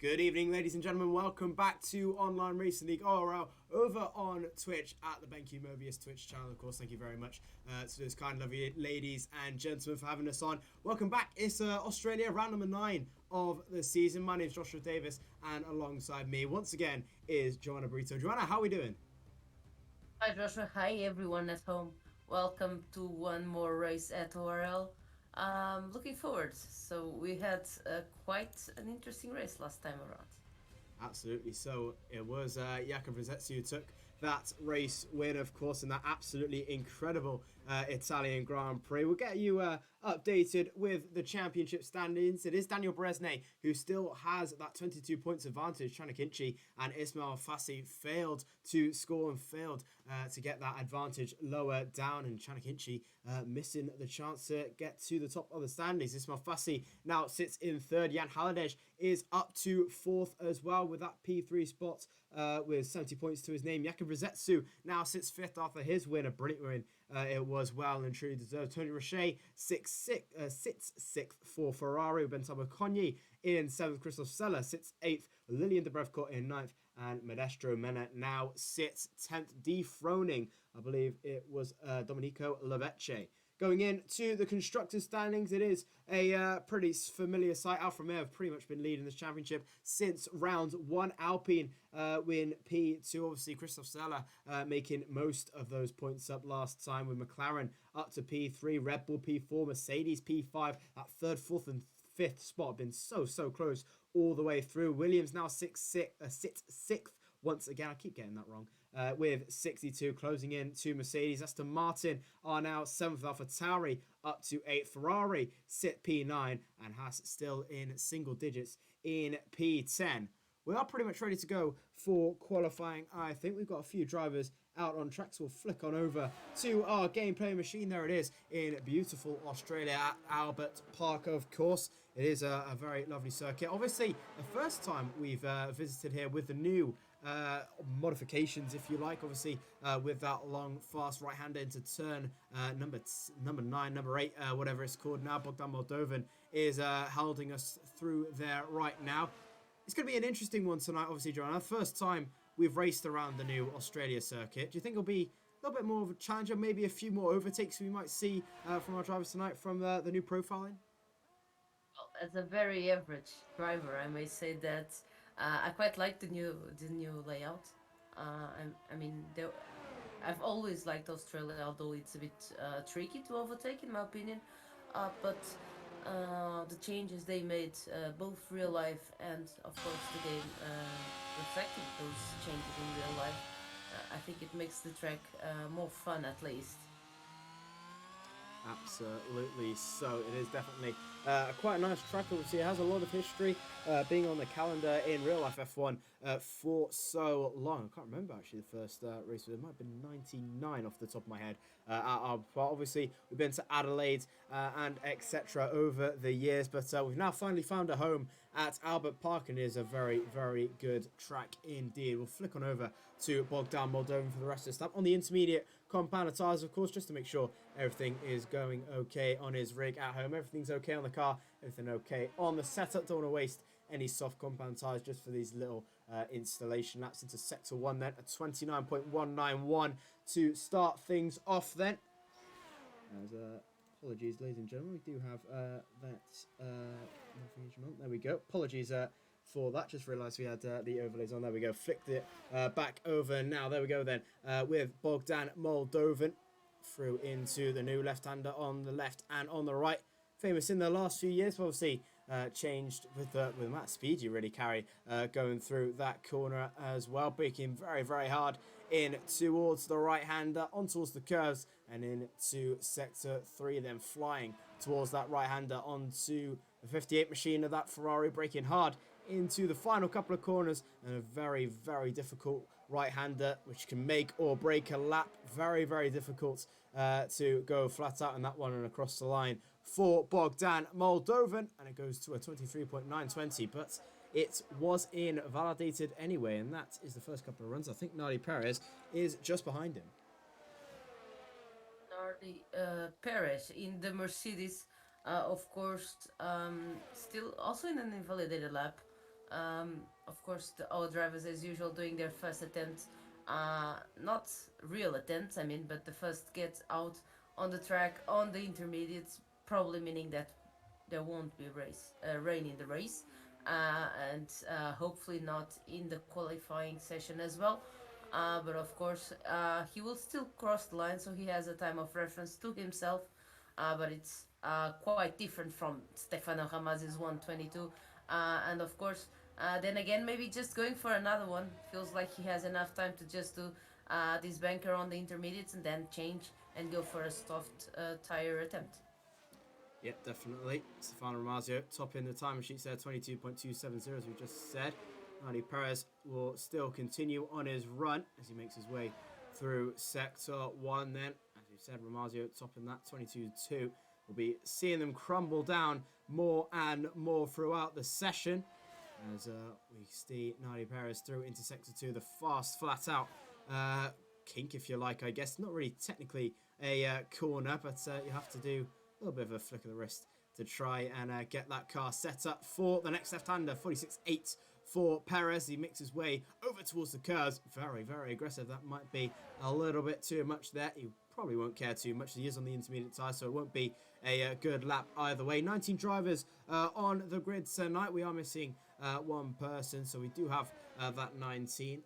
Good evening, ladies and gentlemen. Welcome back to Online Racing League ORL over on Twitch at the BenQ Mobiuz Twitch channel. Of course, thank you very much to those kind, lovely ladies and gentlemen for having us on. Welcome back. It's Australia round number 9 of the season. My name is Joshua Davis, and alongside me once again is Joanna Brito. Joanna, how are we doing? Hi Joshua, hi everyone at home. Welcome to one more race at ORL. Looking forward. So we had quite an interesting race last time around. Absolutely. So it was Jakob Rossetzi who took that race win, of course, in that absolutely incredible Italian Grand Prix. We'll get you updated with the championship standings. It is Daniel Bresnay who still has that 22 points advantage. Chanakinchi and Ismail Fassi failed to score and failed to get that advantage lower down, and Chanakinchi missing the chance to get to the top of the standings. Ismail Fassi now sits in third. Jan Haladej is up to fourth as well with that P3 spot with 70 points to his name. Jakob Rossetzi now sits fifth after his win, a brilliant win. It was well and truly deserved. Tony Roche sits sixth for Ferrari, with Bentamo Cogni in seventh. Christoph Seller sits eighth, Lilian de Brevcourt in ninth, and Modestro Mena now sits 10th, dethroning, I believe it was Domenico Lavecce. Going into the constructors' standings, it is a pretty familiar sight. Alfa Romeo have pretty much been leading this championship since round one. Alpine win P2. Obviously, Christoph Seller making most of those points up last time, with McLaren up to P3, Red Bull P4, Mercedes P5. That third, fourth, and fifth spot have been so close all the way through. Williams now sits sixth once again. I keep getting that wrong. With 62, closing in to Mercedes. Aston Martin are now 7th. AlphaTauri up to 8th. Ferrari sit P9, and Haas still in single digits in P10. We are pretty much ready to go for qualifying. I think we've got a few drivers out on tracks. We'll flick on over to our gameplay machine. There it is in beautiful Australia at Albert Park, of course. It is a very lovely circuit. Obviously, the first time we've visited here with the new modifications, if you like, obviously with that long fast right hander into turn number 9, number 8, whatever it's called now. Bogdan Moldovan is holding us through there right now. It's going to be an interesting one tonight, obviously, John. Our first time we've raced around the new Australia circuit. Do you think it'll be a little bit more of a challenge, or maybe a few more overtakes we might see from our drivers tonight from the new profiling? Well, as a very average driver, I may say that I quite like the new layout. I've always liked Australia, although it's a bit tricky to overtake, in my opinion. But the changes they made, both real life and, of course, the game reflecting those changes in real life, I think it makes the track more fun, at least. Absolutely. So it is definitely quite a nice track. Obviously, it has a lot of history, being on the calendar in real life F1 for so long. I can't remember actually the first race. It might have been 99 off the top of my head. Obviously, we've been to Adelaide and etc. over the years, but we've now finally found a home at Albert Park, and it is a very good track indeed. We'll flick on over to Bogdan Moldovan for the rest of the stuff on the intermediate compound tires, of course, just to make sure everything is going okay on his rig at home. Everything's okay on the car, everything okay on the setup. Don't want to waste any soft compound tires just for these little installation laps into sector 1 then, at 29.191 to start things off then. As apologies, ladies and gentlemen, we do have that notification on. There we go. Apologies for that. Just realised we had the overlays on. There we go. Flicked it back over now. There we go then with Bogdan Moldovan through into the new left-hander on the left and on the right. Famous in the last few years, obviously changed with the amount of speed you really carry going through that corner as well. Braking very hard in towards the right-hander, on towards the curves, and into sector 3, then flying towards that right-hander onto the 58 machine of that Ferrari, braking hard into the final couple of corners, and a very difficult right-hander which can make or break a lap. Very difficult to go flat out in that one and across the line for Bogdan Moldovan, and it goes to a 23.920, but it was invalidated anyway, and that is the first couple of runs. I think Nardi Perez is just behind him. Nardi Perez in the Mercedes, of course, still also in an invalidated lap. Of course, our drivers, as usual, doing their first attempt. Not real attempts, I mean, but the first get out on the track on the intermediates, probably meaning that there won't be rain in the race, and hopefully not in the qualifying session as well. But of course, he will still cross the line, so he has a time of reference to himself. But it's quite different from Stefano Ramaz's 1:22, and of course, then again, maybe just going for another one. Feels like he has enough time to just do this banker on the intermediates and then change and go for a soft tire attempt. Yeah, definitely. Stefano Ramazio topping the time sheet there, 22.270 as we just said. Nani Perez will still continue on his run as he makes his way through Sector 1 then. As we said, Ramazio topping that, 22.2. We'll be seeing them crumble down more and more throughout the session as we see Nani Perez through into Sector 2, the fast, flat out kink, if you like, I guess. Not really technically a corner, but you have to do a little bit of a flick of the wrist to try and get that car set up for the next left-hander. 46.8 for Perez. He makes his way over towards the curves. Very, very aggressive. That might be a little bit too much there. He probably won't care too much. He is on the intermediate tyre, so it won't be a good lap either way. 19 drivers on the grid tonight. We are missing one person, so we do have that 19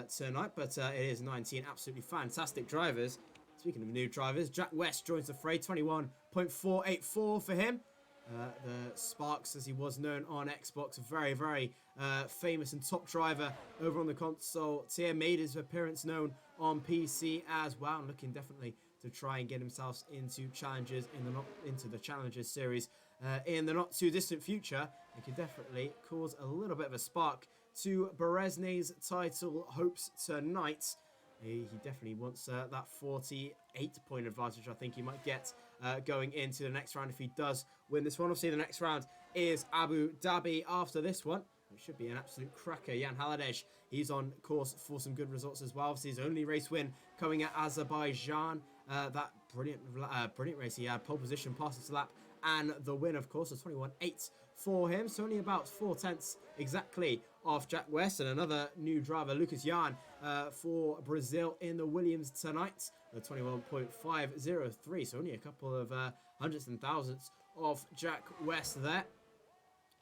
tonight, but it is 19 absolutely fantastic drivers. Speaking of new drivers, Jack West joins the fray, 21.484 for him. The Sparks, as he was known on Xbox, a very, very famous and top driver over on the console tier. Made his appearance known on PC as well, and looking definitely to try and get himself into challenges into the Challengers series in the not too distant future. It could definitely cause a little bit of a spark to Berezne's title hopes tonight. He definitely wants that 48-point advantage I think he might get going into the next round if he does win this one. Obviously, the next round is Abu Dhabi after this one. It should be an absolute cracker. Jan Haladej, he's on course for some good results as well. Obviously, his only race win coming at Azerbaijan. That brilliant race. He had pole position, passes to lap, and the win, of course, was 21.8 for him. So only about 4/10 exactly off Jack West, and another new driver, Lucas Jan, for Brazil in the Williams tonight, the 21.503. So only a couple of hundredths and thousandths of Jack West there.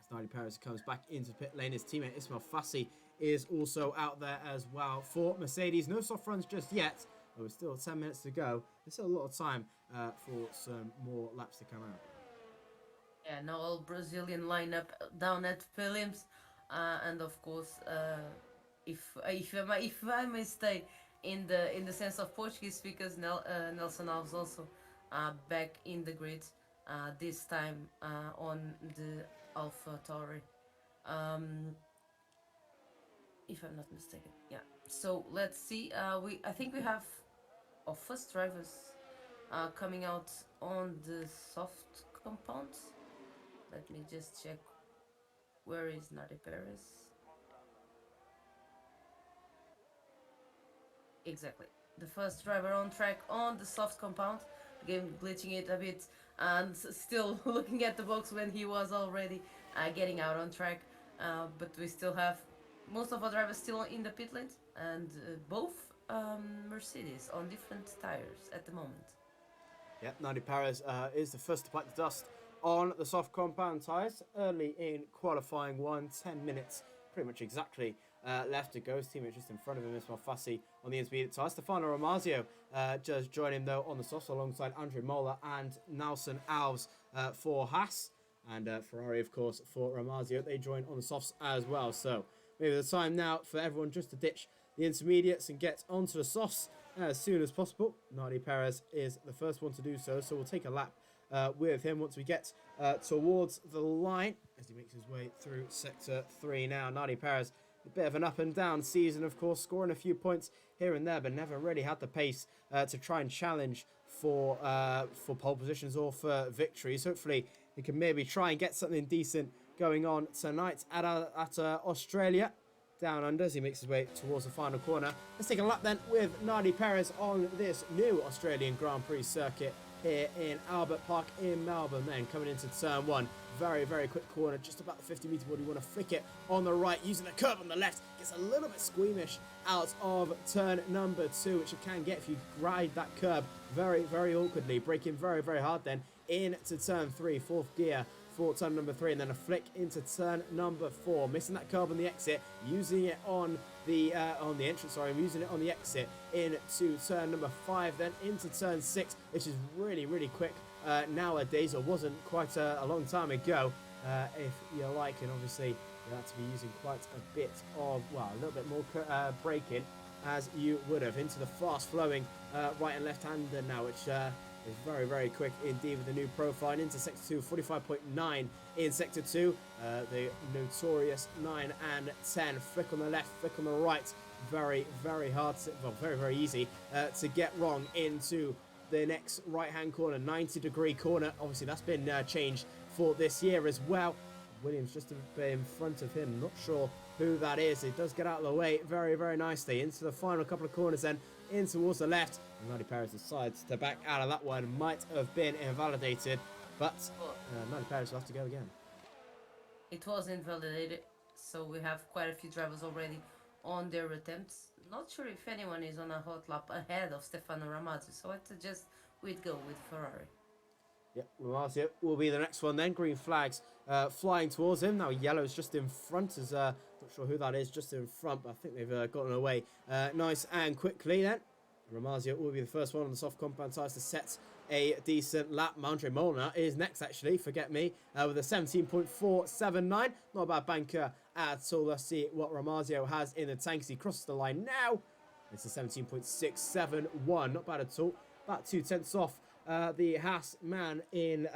As Nani Perez comes back into pit lane, his teammate Ismail Fassi is also out there as well for Mercedes. No soft runs just yet, but we're still 10 minutes to go. There's still a lot of time for some more laps to come out. Yeah, now all Brazilian lineup down at Williams, and of course, if I may stay in the sense of Portuguese speakers, Nelson Alves also back in the grid, this time on the Alpha Tauri, if I'm not mistaken. Yeah. So let's see. I think we have our first drivers coming out on the soft compound. Let me just check. Where is Nadi Perez? Exactly. The first driver on track on the soft compound. Again, glitching it a bit and still looking at the box when he was already getting out on track. But we still have most of our drivers still in the pit lanes, and both Mercedes on different tires at the moment. Yeah, Nadi Perez is the first to bite the dust on the soft compound tyres early in qualifying 1, 10 minutes pretty much exactly left to go. His teammate just in front of him, Ismail Fassi on the intermediate tyres. Stefano Ramazio just joined him though on the softs alongside Andre Mola and Nelson Alves for Haas, and Ferrari of course for Ramazio. They join on the softs as well, so maybe the time now for everyone just to ditch the intermediates and get onto the softs as soon as possible. Nadi Perez is the first one to do so, so we'll take a lap with him once we get towards the line as he makes his way through Sector 3 now. Nadi Perez, a bit of an up and down season, of course, scoring a few points here and there, but never really had the pace to try and challenge for pole positions or for victories. Hopefully, he can maybe try and get something decent going on tonight at Australia down under as he makes his way towards the final corner. Let's take a lap then with Nadi Perez on this new Australian Grand Prix circuit here in Albert Park in Melbourne, then coming into turn 1. Very, very quick corner, just about the 50-meter board. You want to flick it on the right, using the curve on the left. Gets a little bit squeamish out of turn number 2, which you can get if you ride that curb very, very awkwardly. Braking very, very hard then into turn 3, 4th gear for turn number 3, and then a flick into turn number 4, missing that curve on the exit, using it on the entrance. Sorry, I'm using it on the exit into turn number 5, then into turn 6, which is really, really quick nowadays, or wasn't quite a long time ago, if you like. And obviously you have to be using quite a bit of, well, a little bit more braking as you would have into the fast flowing right and left hander now, which is very, very quick indeed with the new profile. And into sector 2, 45.9 in sector 2. The notorious 9 and 10. Flick on the left, flick on the right. Very, very hard, well, very, very easy to get wrong into the next right-hand corner, 90-degree corner. Obviously, that's been changed for this year as well. Williams just a bit in front of him. Not sure who that is. It does get out of the way very, very nicely. Into the final couple of corners then, in towards the left. And Manny Perez decides to back out of that one. Might have been invalidated, but Manny Perez will have to go again. It was invalidated, so we have quite a few drivers already on their attempts. Not sure if anyone is on a hot lap ahead of Stefano Ramazzi, so I suggest we'd go with Ferrari. Yep, Ramazzi will be the next one then. Green flags flying towards him. Now yellow's just in front. As not sure who that is, just in front, but I think they've gotten away nice and quickly then. Ramazzi will be the first one on the soft compound tyres to set a decent lap. Andre Molnar is next, actually, forget me, with a 17.479. Not a bad banker at all. Let's see what Ramazzi has in the tank as he crosses the line now. It's a 17.671, not bad at all. About 2/10 off the Haas man in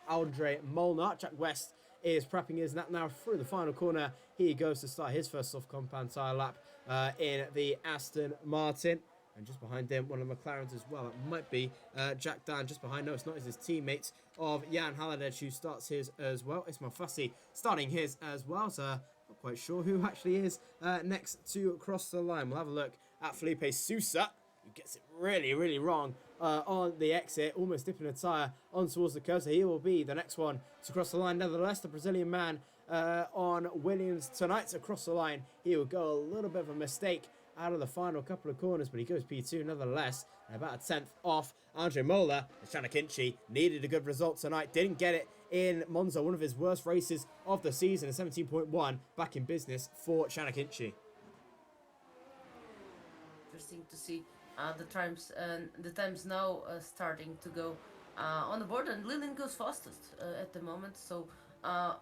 Andre Molnar. Jack West is prepping his lap now through the final corner. He goes to start his first soft compound tyre lap in the Aston Martin. And just behind him, one of the McLarens as well. It might be Jack Dan just behind. No, it's not. It's his teammate of Jan Halliday who starts his as well. It's Mafassi starting his as well. So not quite sure who actually is next to cross the line. We'll have a look at Felipe Sousa, who gets it really, really wrong on the exit, almost dipping a tyre on towards the curve. So he will be the next one to cross the line. Nevertheless, the Brazilian man on Williams tonight to cross the line. He will go a little bit of a mistake out of the final couple of corners, but he goes P2 nevertheless, and about a 10th off Andre Molnar. Chanakinchi needed a good result tonight, didn't get it in Monza, one of his worst races of the season, a 17.1 back in business for Chanakinchi. Interesting to see the times now starting to go on the board, and Lillian goes fastest at the moment. So our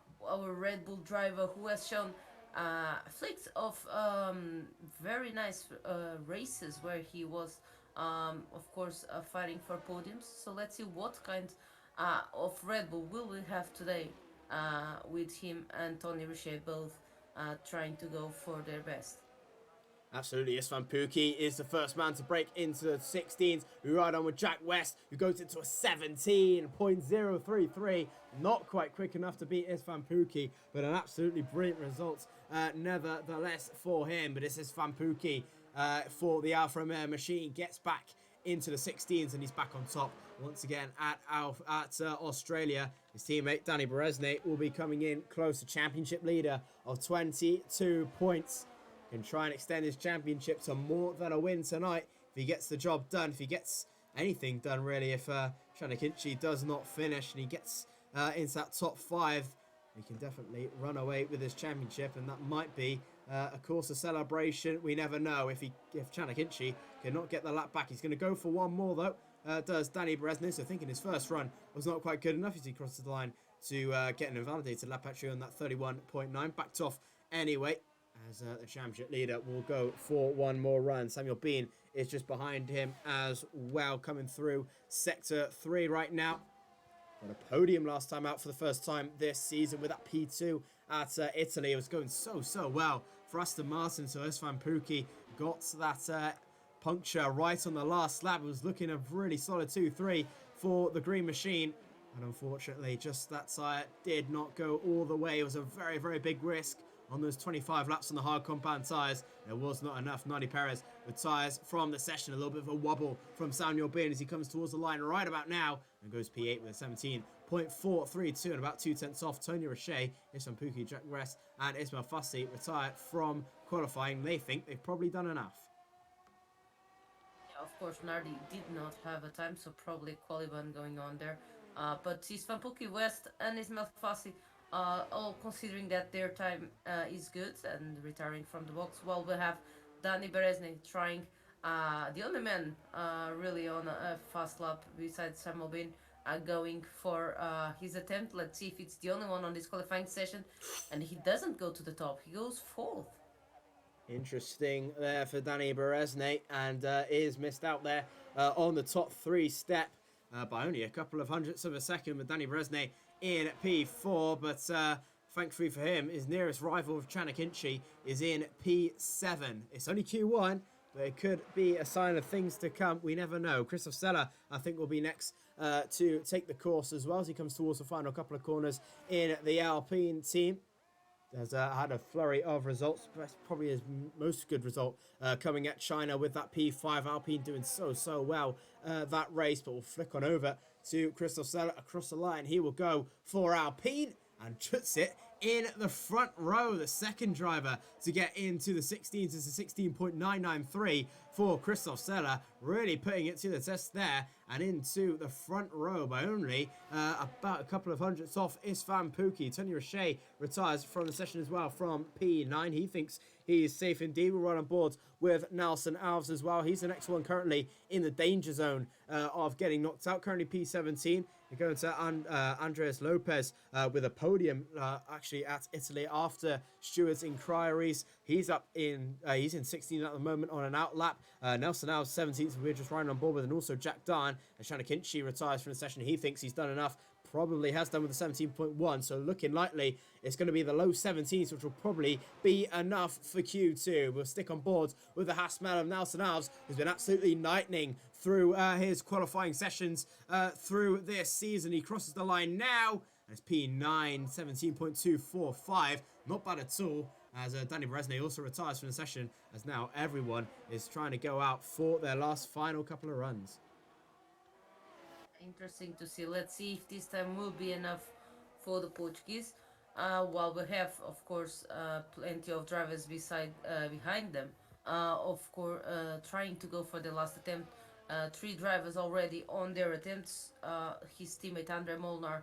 Red Bull driver, who has shown flicks of very nice races where he was of course fighting for podiums. So let's see what kind of Red Bull will we have today with him and Tony Richet both trying to go for their best. Absolutely, Istvan Pukki is the first man to break into the 16s. We ride on with Jack West, who goes into a 17.033. Not quite quick enough to beat Istvan Pukki, but an absolutely brilliant result nevertheless for him. But it's Istvan Pukki for the Alfa Romeo machine. Gets back into the 16s and he's back on top once again at Australia. His teammate Danny Beresne will be coming in close to championship leader of 22 points. Can try and extend his championship to more than a win tonight if he gets the job done, if he gets anything done really. If Chanakinchi does not finish and he gets into that top 5, he can definitely run away with his championship, and that might be of course a celebration. We never know if Chanakinchi cannot get the lap back. He's going to go for one more though, does Danny Beresne. So thinking his first run was not quite good enough as he crosses the line to get an invalidated lap actually on that 31.9, backed off anyway, as the championship leader will go for one more run. Samuel Bean is just behind him as well, coming through sector 3 right now. Got a podium last time out for the first time this season with that P2 at Italy. It was going so well for Aston Martin, so Istvan Pukki got that puncture right on the last lap. It was looking a really solid 2-3 for the green machine, and unfortunately just that tyre did not go all the way. It was a very big risk on those 25 laps on the hard compound tyres. There was not enough. Nani Perez retires from the session. A little bit of a wobble from Samuel Bin as he comes towards the line right about now and goes P8 with a 17.432 and about 2/10 off. Tony Roche, Ismail Puki, Jack Rest and Ismail Fassi retire from qualifying. They think they've probably done enough. Yeah, of course, Nardi did not have a time, so probably qualifying going on there. But Ismail Puki, West and Ismail Fassi, all considering that their time is good and retiring from the box, while we have Dani Berezny trying, the only man really on a fast lap besides Samuel Bin, going for his attempt. Let's see if it's the only one on this qualifying session, and he doesn't go to the top. He goes fourth. Interesting there for Dani Berezny, and is missed out there on the top 3 step by only a couple of hundredths of a second with Dani Berezny in P4, but thankfully for him, his nearest rival of Chanakinchi is in P7. It's only Q1, but it could be a sign of things to come. We never know. Christoph Seller, I think, will be next to take the course as well as he comes towards the final couple of corners in the Alpine team. Has had a flurry of results, but that's probably his most good result coming at China with that P5. Alpine doing so well that race, but we'll flick on over to Christoph Seller across the line. He will go for Alpine and puts it in the front row, the second driver to get into the 16s. It's a 16.993 for Christoph Seller, really putting it to the test there and into the front row by only about a couple of hundredths off Isfan Puki. Tony Roche retires from the session as well from P9. He thinks he is safe indeed. We're right on board with Nelson Alves as well. He's the next one currently in the danger zone of getting knocked out. Currently P17. We're going to Andres Lopez with a podium actually at Italy after Stewart's inquiries. He's up in he's in 16 at the moment on an out lap. Nelson Alves 17th. We're just riding on board with, and also Jack Darn and Shanakinchi retires from the session. He thinks he's done enough. Probably has done with a 17.1, so looking likely it's going to be the low 17s, which will probably be enough for Q2. We'll stick on board with the Hassman of Nelson Alves, who's been absolutely lightning through his qualifying sessions through this season. He crosses the line now, and it's P9, 17.245. Not bad at all, as Dani Berezny also retires from the session, as now everyone is trying to go out for their last final couple of runs. Interesting to see. Let's see if this time will be enough for the Portuguese. While we have, of course, plenty of drivers behind them, of course, trying to go for the last attempt. 3 drivers already on their attempts. His teammate Andre Molnar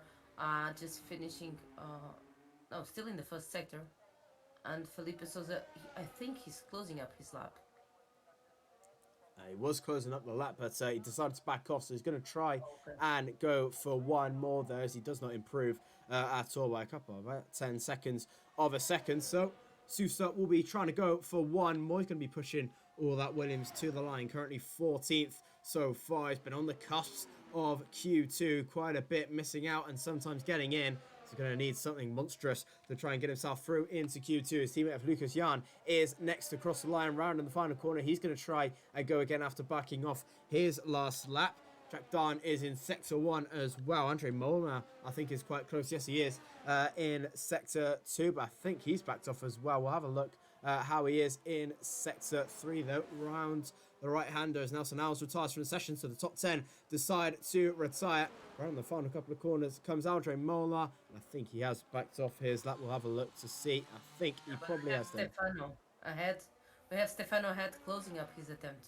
just finishing, no, still in the first sector. And Felipe Souza, I think he's closing up his lap. He was closing up the lap, but he decided to back off, so he's going to try and go for one more there, as he does not improve at all by a couple of 10 seconds of a second. So Sousa will be trying to go for one more. He's going to be pushing all that Williams to the line, currently 14th so far. He's been on the cusp of Q2 quite a bit, missing out and sometimes getting in. He's going to need something monstrous to try and get himself through into Q2. His teammate of Lucas Jan is next to cross the line, round in the final corner. He's going to try and go again after backing off his last lap. Jack Darn is in Sector 1 as well. Andre Molnar, I think, is quite close. Yes, he is in Sector 2, but I think he's backed off as well. We'll have a look how he is in Sector 3, though. Round the right-hander as Nelson Alves retires from the session, so the top 10 decide to retire. Around the final couple of corners comes Andre Molnar, and I think he has backed off his lap. We'll have a look to see. I think he probably has done. Stefano ahead. We have Stefano ahead, closing up his attempt.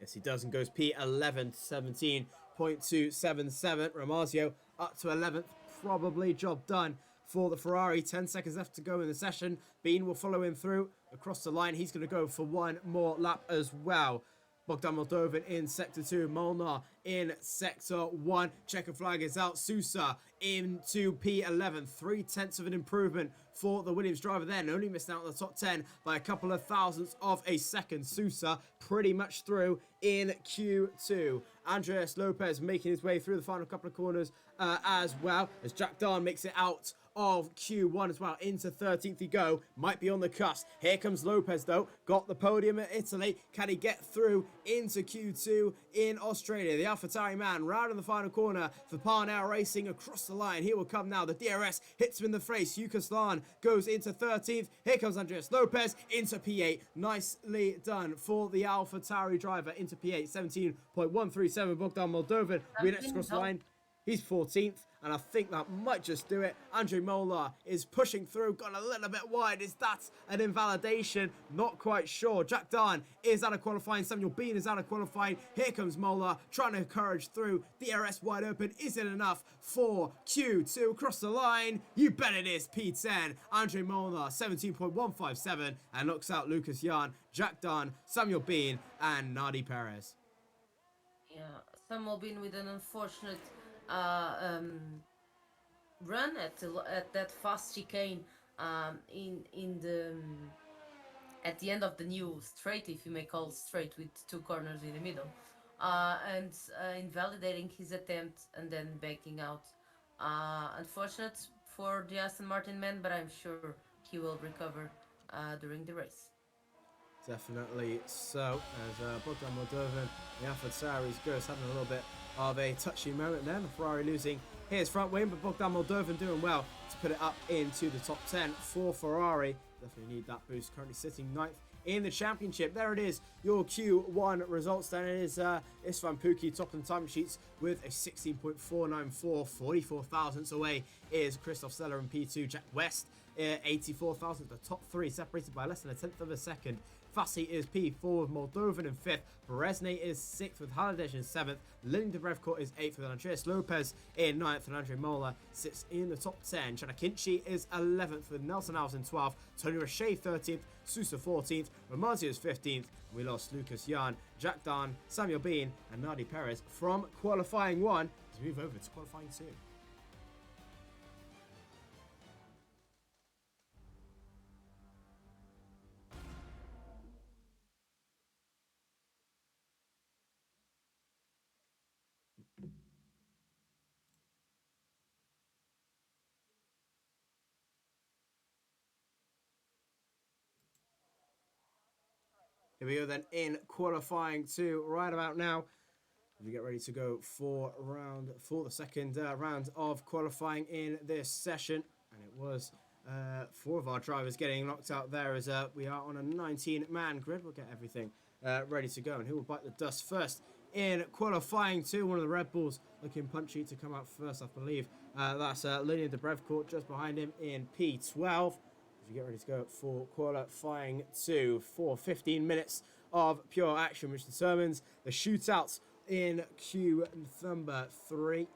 Yes, he does, and goes P11 to 17.277. Ramazio up to 11th. Probably job done for the Ferrari. 10 seconds left to go in the session. Bean will follow him through across the line. He's going to go for one more lap as well. Bogdan Moldovan in Sector 2. Molnar in Sector 1. Checker flag is out. Sousa into P11. 3/10 of an improvement for the Williams driver then. Only missed out on the top 10 by a couple of thousandths of a second. Sousa pretty much through in Q2. Andres Lopez making his way through the final couple of corners as well, as Jack Darn makes it out of Q1 as well. Into 13th he go. Might be on the cusp. Here comes Lopez though. Got the podium at Italy. Can he get through into Q2 in Australia? The AlphaTauri man round in the final corner for Parnell Racing across the line. He will come now. The DRS hits him in the face. Yukaslan goes into 13th. Here comes Andreas Lopez into P8. Nicely done for the AlphaTauri driver into P8. 17.137. Bogdan Moldovan. We next cross the line. He's 14th, and I think that might just do it. Andrei Molar is pushing through, got a little bit wide. Is that an invalidation? Not quite sure. Jack Darn is out of qualifying. Samuel Bean is out of qualifying. Here comes Molar, trying to encourage through. DRS wide open. Is it enough for Q2? Across the line. You bet it is. P10. Andrei Molar, 17.157, and knocks out Lucas Jan, Jack Darn, Samuel Bean, and Nadi Perez. Yeah, Samuel Bean with an unfortunate run at that fast chicane in the at the end of the new straight, if you may call it straight, with two corners in the middle, and invalidating his attempt and then backing out. Unfortunate for the Aston Martin man, but I'm sure he will recover during the race. Definitely so, as Bogdan Moldovan, the AlphaTauri's Ghost having a little bit of a touchy moment there. The Ferrari losing his front wing, but Bogdan Moldovan doing well to put it up into the top 10 for Ferrari. Definitely need that boost. Currently sitting 9th in the championship. There it is, your Q1 results. Then it is Istvan Pukki top of the time sheets with a 16.494, 44 thousandths away is Christoph Seller in P2. Jack West 84 thousandths, the top three separated by less than a tenth of a second. Fassi is P4 with Moldovan in 5th. Beresne is 6th with Haladesh in 7th. Lynn de Brevcourt is 8th with Andreas Lopez in 9th. And Andre Mola sits in the top 10. Chanakinchi is 11th with Nelson Alves in 12th. Tony Roche 13th. Sousa 14th. Romazio is 15th. We lost Lucas Jan, Jack Dan, Samuel Bean, and Nadi Perez from qualifying 1 to move over to qualifying 2. Here we go then in qualifying 2 right about now. We get ready to go for the second round of qualifying in this session. And it was 4 of our drivers getting knocked out there as we are on a 19-man grid. We'll get everything ready to go. And who will bite the dust first in qualifying 2? One of the Red Bulls looking punchy to come out first, I believe. That's Lilian de Brevcourt just behind him in P12. As we get ready to go for qualifying 2 for 15 minutes of pure action, which determines the shootouts in Q number 3.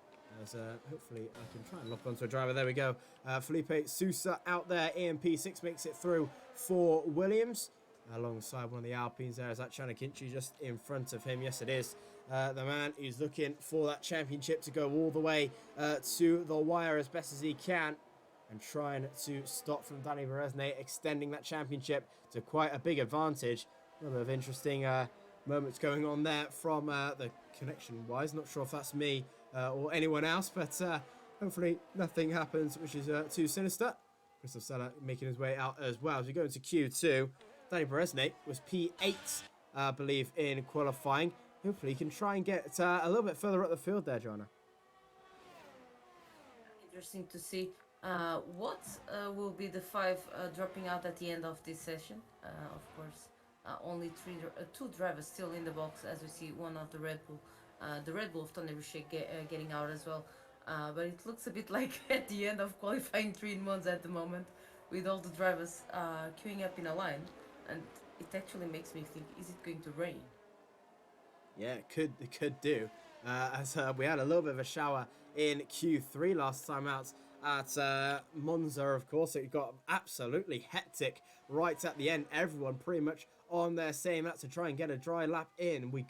As hopefully I can try and lock onto a driver. There we go. Felipe Sousa out there in P6 makes it through for Williams. Alongside one of the Alpines there is that Chanakinchi just in front of him. Yes, it is. The man who's looking for that championship to go all the way to the wire as best as he can. And trying to stop from Danny Beresne, extending that championship to quite a big advantage. A little bit of interesting moments going on there from the connection-wise. Not sure if that's me or anyone else, but hopefully nothing happens which is too sinister. Christoph Seller making his way out as well. As we go into Q2, Danny Beresne was P8, I believe, in qualifying. Hopefully he can try and get a little bit further up the field there, Joanna. Interesting to see. What will be the 5 dropping out at the end of this session? Of course, only 2 drivers still in the box, as we see one of the Red Bull of Tony Roche getting out as well. But it looks a bit like at the end of qualifying 3 in Monza at the moment, with all the drivers queuing up in a line, and it actually makes me think: is it going to rain? Yeah, it could do. As we had a little bit of a shower in Q3 last time out at Monza, of course. It got absolutely hectic right at the end. Everyone pretty much on their same lap to try and get a dry lap in. We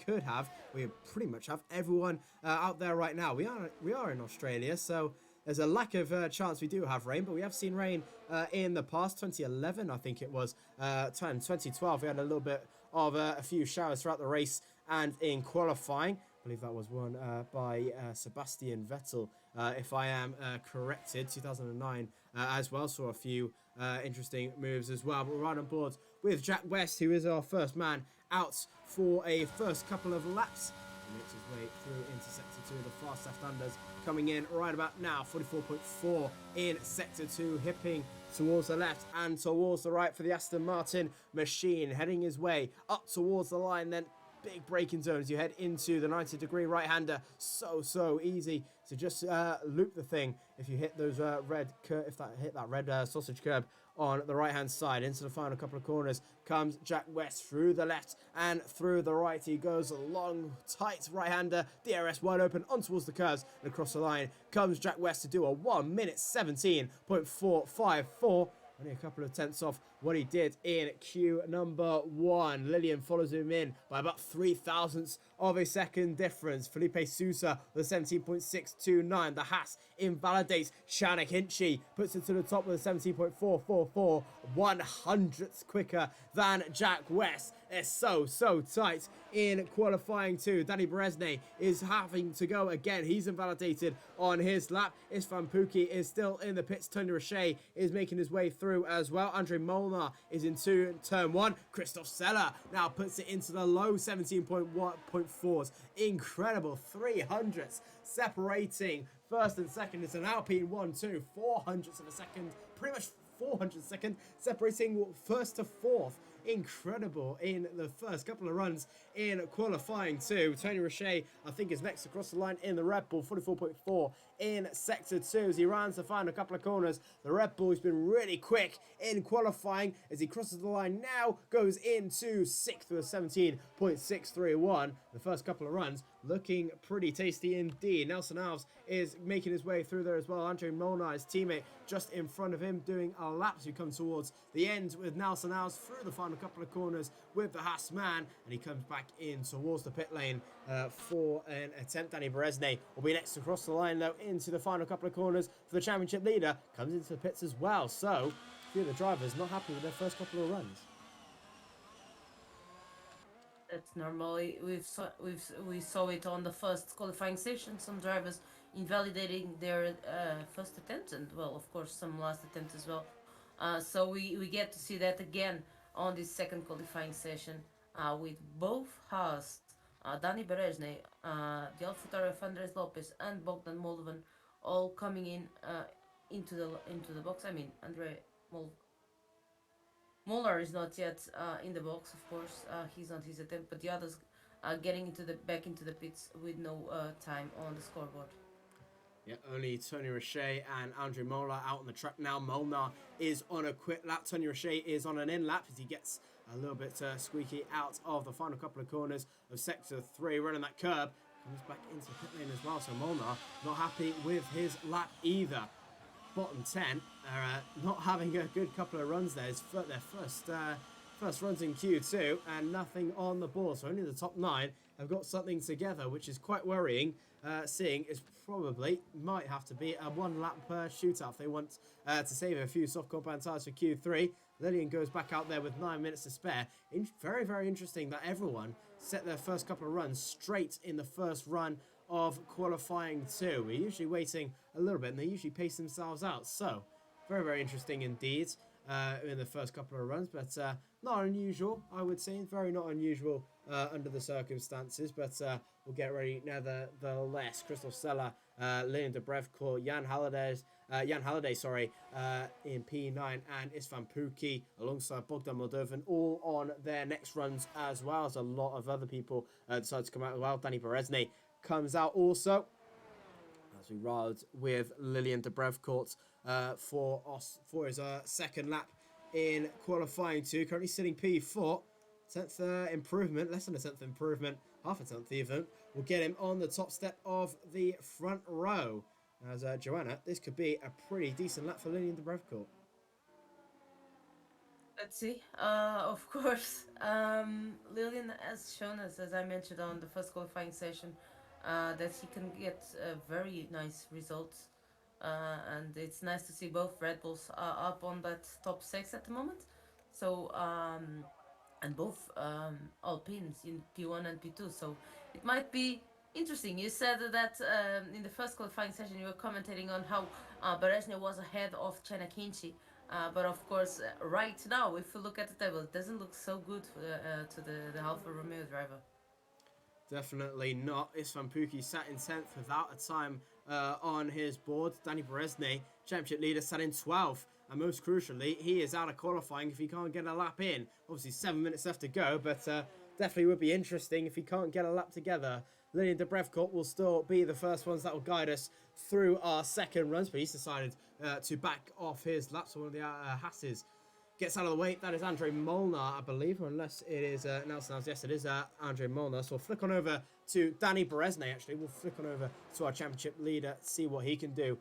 pretty much have everyone out there right now. We are in Australia, so there's a lack of chance we do have rain, but we have seen rain in the past. 2011, I think it was. 2012, we had a little bit of a few showers throughout the race and in qualifying. I believe that was won by Sebastian Vettel, if I am corrected. 2009, as well. Saw a few interesting moves as well. But we're right on board with Jack West, who is our first man out for a first couple of laps. He makes his way through into Sector 2. The fast left-handers coming in right about now. 44.4 in Sector 2, hipping towards the left and towards the right for the Aston Martin machine. Heading his way up towards the line, then big braking zone as you head into the 90-degree right-hander. So easy to just loop the thing if you hit those hit that red sausage curb on the right-hand side. Into the final couple of corners comes Jack West through the left and through the right. He goes a long, tight right-hander, DRS wide open on towards the curves, and across the line comes Jack West to do a 1 minute 17.454. Only a couple of tenths off what he did in Q number 1. Lillian follows him in by about 0.003 of a second difference. Felipe Sousa with a 17.629. The Haas invalidates Shanna Hinchy, puts it to the top with a 17.444. 100ths quicker than Jack West. It's so tight in qualifying 2. Danny Berezne is having to go again. He's invalidated on his lap. Isfan Pookie is still in the pits. Tony Roche is making his way through as well. Andre Molnar is in turn 1. Christoph Seller now puts it into the low 17.4s. Incredible 300ths separating first and second. It's an Alpine 1-2, 400ths of a second, pretty much 400 seconds separating first to fourth. Incredible in the first couple of runs in qualifying 2. Tony Roche, I think, is next across the line in the Red Bull, 44.4 in Sector 2 as he runs the final couple of corners. The Red Bull has been really quick in qualifying as he crosses the line now, goes into 6th with a 17.631. The first couple of runs looking pretty tasty indeed. Nelson Alves is making his way through there as well. Andre Molnar, his teammate, just in front of him doing a lap as we come towards the end with Nelson Alves through the final couple of corners with the Haas man, and he comes back in towards the pit lane for an attempt. Danny Berezne will be next across the line though into the final couple of corners for the championship leader, comes into the pits as well. So a few of the drivers not happy with their first couple of runs. That's normally we saw it on the first qualifying session. Some drivers invalidating their first attempt, and well, of course, some last attempt as well. So we get to see that again on this second qualifying session with both Haas, Dani Berezne, the AlphaTauri of Andres Lopez, and Bogdan Moldovan all coming in into the box. I mean, Molnar is not yet in the box, of course. He's on his attempt, but the others are getting back into the pits with no time on the scoreboard. Yeah, only Tony Roche and Andre Molnar out on the track now. Molnar is on a quit lap. Tony Roche is on an in lap as he gets a little bit squeaky out of the final couple of corners of Sector 3. Running that curb, comes back into the pit lane as well. So Molnar not happy with his lap either. Bottom 10 are not having a good couple of runs there. It's their first runs in Q2 and nothing on the board. So only the top 9 have got something together, which is quite worrying, seeing it's probably might have to be a 1 lap shootout if they want to save a few soft compound tyres for Q3. Lillian goes back out there with 9 minutes to spare. Very interesting that everyone set their first couple of runs straight in the first run of qualifying 2. We're usually waiting a little bit and they usually pace themselves out. So very interesting indeed in the first couple of runs, but not unusual, I would say. Very not unusual under the circumstances, but we'll get ready nevertheless. Christoph Seller, Lillian de Brevcourt, Jan Halliday, in P9, and Isfan Pookie alongside Bogdan Moldovan, all on their next runs as well, as a lot of other people decide to come out as well. Danny Berezne comes out also as we ride with Lillian de Brevcourt for his second lap in qualifying 2. Currently sitting P4. 10th improvement, less than a 10th improvement, half a 10th even, will get him on the top step of the front row. As Joanna, this could be a pretty decent lap for Lillian de Brevcourt. Let's see. Of course, Lillian has shown us, as I mentioned on the first qualifying session, that he can get very nice results. And it's nice to see both Red Bulls up on that top 6 at the moment. So, and both Alpines in P1 and P2. So it might be Interesting. You said that in the first qualifying session you were commentating on how Berezhny was ahead of Chenakinchi. But of course, right now, if you look at the table, it doesn't look so good to the Alfa Romeo driver. Definitely not. Istvan Pukki sat in 10th without a time on his board. Danny Berezny, championship leader, sat in 12th. And most crucially, he is out of qualifying if he can't get a lap in. Obviously, 7 minutes left to go, but definitely would be interesting if he can't get a lap together. Lilian Debrevkot will still be the first ones that will guide us through our second runs, but he's decided to back off his laps. One of the Hasses gets out of the way. That is Andre Molnar, I believe, or unless it is Nelson Alves. Yes, it is Andre Molnar. So we'll flick on over to Danny Berezny, actually. We'll flick on over to our championship leader, see what he can do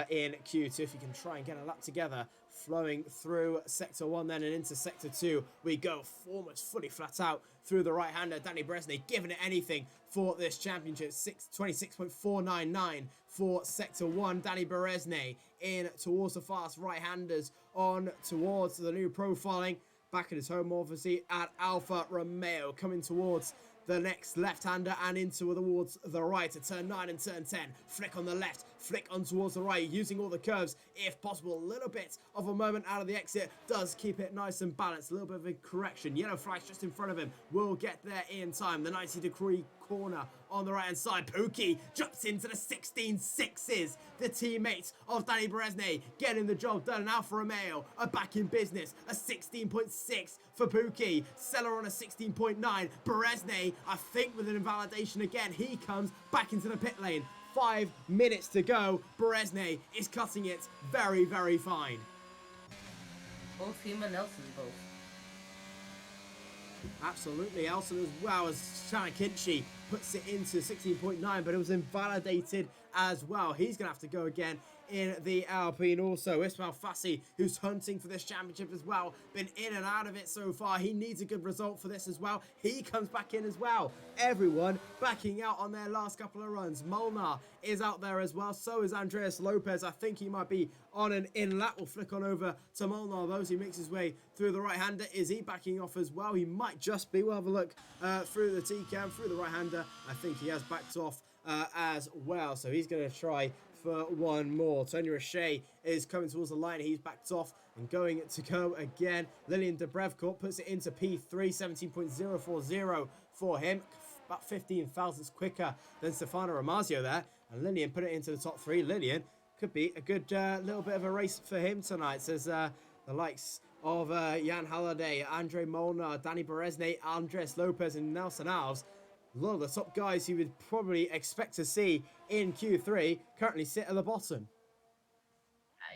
in Q2, if he can try and get a lap together. Flowing through Sector 1 then and into Sector 2. We go almost fully flat out through the right-hander. Danny Berezny giving it anything for this championship. 26.499 for Sector 1. Danny Berezny in towards the fast right-handers on towards the new profiling. Back at his home, obviously, at Alfa Romeo. Coming towards the next left-hander and into towards the right at turn 9 and turn 10. Flick on the left, flick on towards the right, using all the curves if possible. A little bit of a moment out of the exit does keep it nice and balanced. A little bit of a correction. Yellow flags just in front of him. Will get there in time. The 90-degree corner on the right-hand side. Pukki jumps into the 16.6s. The teammates of Danny Berezny getting the job done. And Alfa Romeo are back in business. A 16.6 for Pukki. Seller on a 16.9. Berezny, I think, with an invalidation again. He comes back into the pit lane. 5 minutes to go. Berezny is cutting it very, very fine. Both him and Nelson both. Absolutely, Elson as well as Shanakinchi puts it into 16.9, but it was invalidated as well. He's going to have to go again in the Alpine also. Ismail Fassi, who's hunting for this championship as well, been in and out of it so far. He needs a good result for this as well. He comes back in as well. Everyone backing out on their last couple of runs. Molnar is out there as well. So is Andreas Lopez. I think he might be on an in lap. We'll flick on over to Molnar, though, as he makes his way through the right-hander. Is he backing off as well? He might just be. We'll have a look through the T-cam, through the right-hander. I think he has backed off as well. So he's going to try for one more. Tony Roche is coming towards the line. He's backed off and going to go again. Lilian Debrevkot puts it into P3, 17.040 for him. About 15 thousandths quicker than Stefano Ramazio there. And Lilian put it into the top 3. Lilian could be a good little bit of a race for him tonight. Says the likes of Jan Halliday, Andre Molnar, Danny Berezny, Andres Lopez and Nelson Alves. A lot of the top guys you would probably expect to see in Q3 currently sit at the bottom.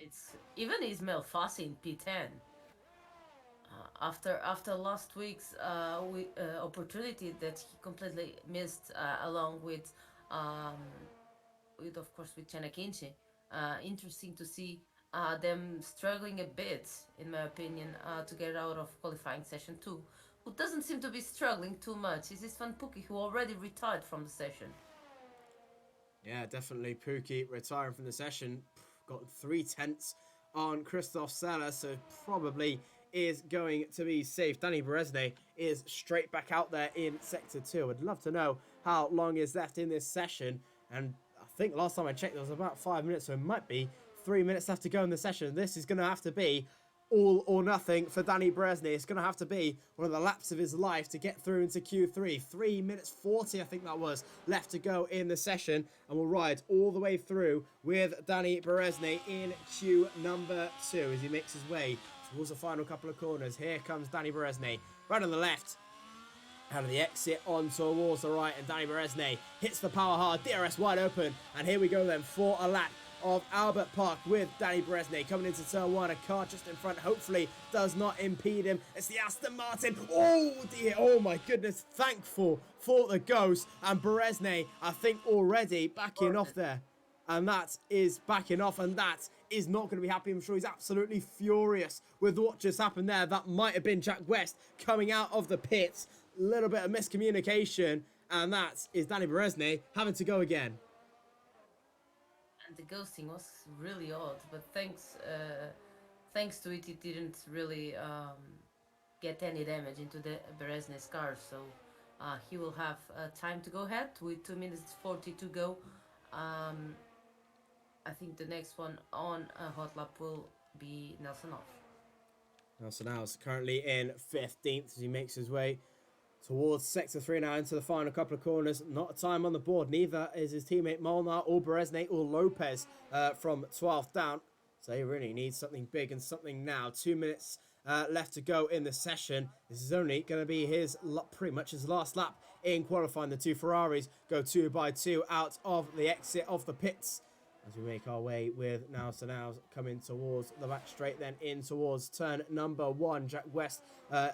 It's even Ismail Fassi in P10. After last week's opportunity that he completely missed, along with of course with Chenakinchi. Interesting to see them struggling a bit, in my opinion, to get out of qualifying session 2. Who doesn't seem to be struggling too much is Istvan Pukki, who already retired from the session. Yeah, definitely Pukki retiring from the session. Got 3/10 on Christoph Seller, so probably is going to be safe. Danny Berezny is straight back out there in Sector 2. I'd love to know how long is left in this session. And I think last time I checked, there was about 5 minutes, so it might be 3 minutes left to go in the session. This is going to have to be all or nothing for Danny Berezny. It's going to have to be one of the laps of his life to get through into Q3. 3 minutes 40, I think that was, left to go in the session. And we'll ride all the way through with Danny Berezny in Q number 2 as he makes his way towards the final couple of corners. Here comes Danny Berezny, right on the left. Out of the exit on towards the right, and Danny Berezny hits the power hard. DRS wide open, and here we go then for a lap of Albert Park with Danny Berezny coming into turn 1. A car just in front hopefully does not impede him. It's the Aston Martin. Oh dear, oh my goodness, thankful for the ghost. And Berezny, I think, already backing off there. And that is backing off, and that is not going to be happy. I'm sure he's absolutely furious with what just happened there. That might have been Jack West coming out of the pits. A little bit of miscommunication, and that is Danny Berezny having to go again. And the ghosting was really odd, but thanks to it, it didn't really get any damage into the Berezny's car. So He will have time to go ahead with 2 minutes 40 to go. I think the next one on a hot lap will be Nelson off. Nelson Alves currently in 15th as he makes his way towards Sector 3 now into the final couple of corners. Not a time on the board. Neither is his teammate Molnar or Beresne or Lopez from 12th down. So he really needs something big and something now. 2 minutes left to go in the session. This is only going to be his pretty much his last lap in qualifying. The two Ferraris go 2 by 2 out of the exit of the pits. As we make our way with Nelson Alves coming towards the back straight, then in towards turn number 1. Jack West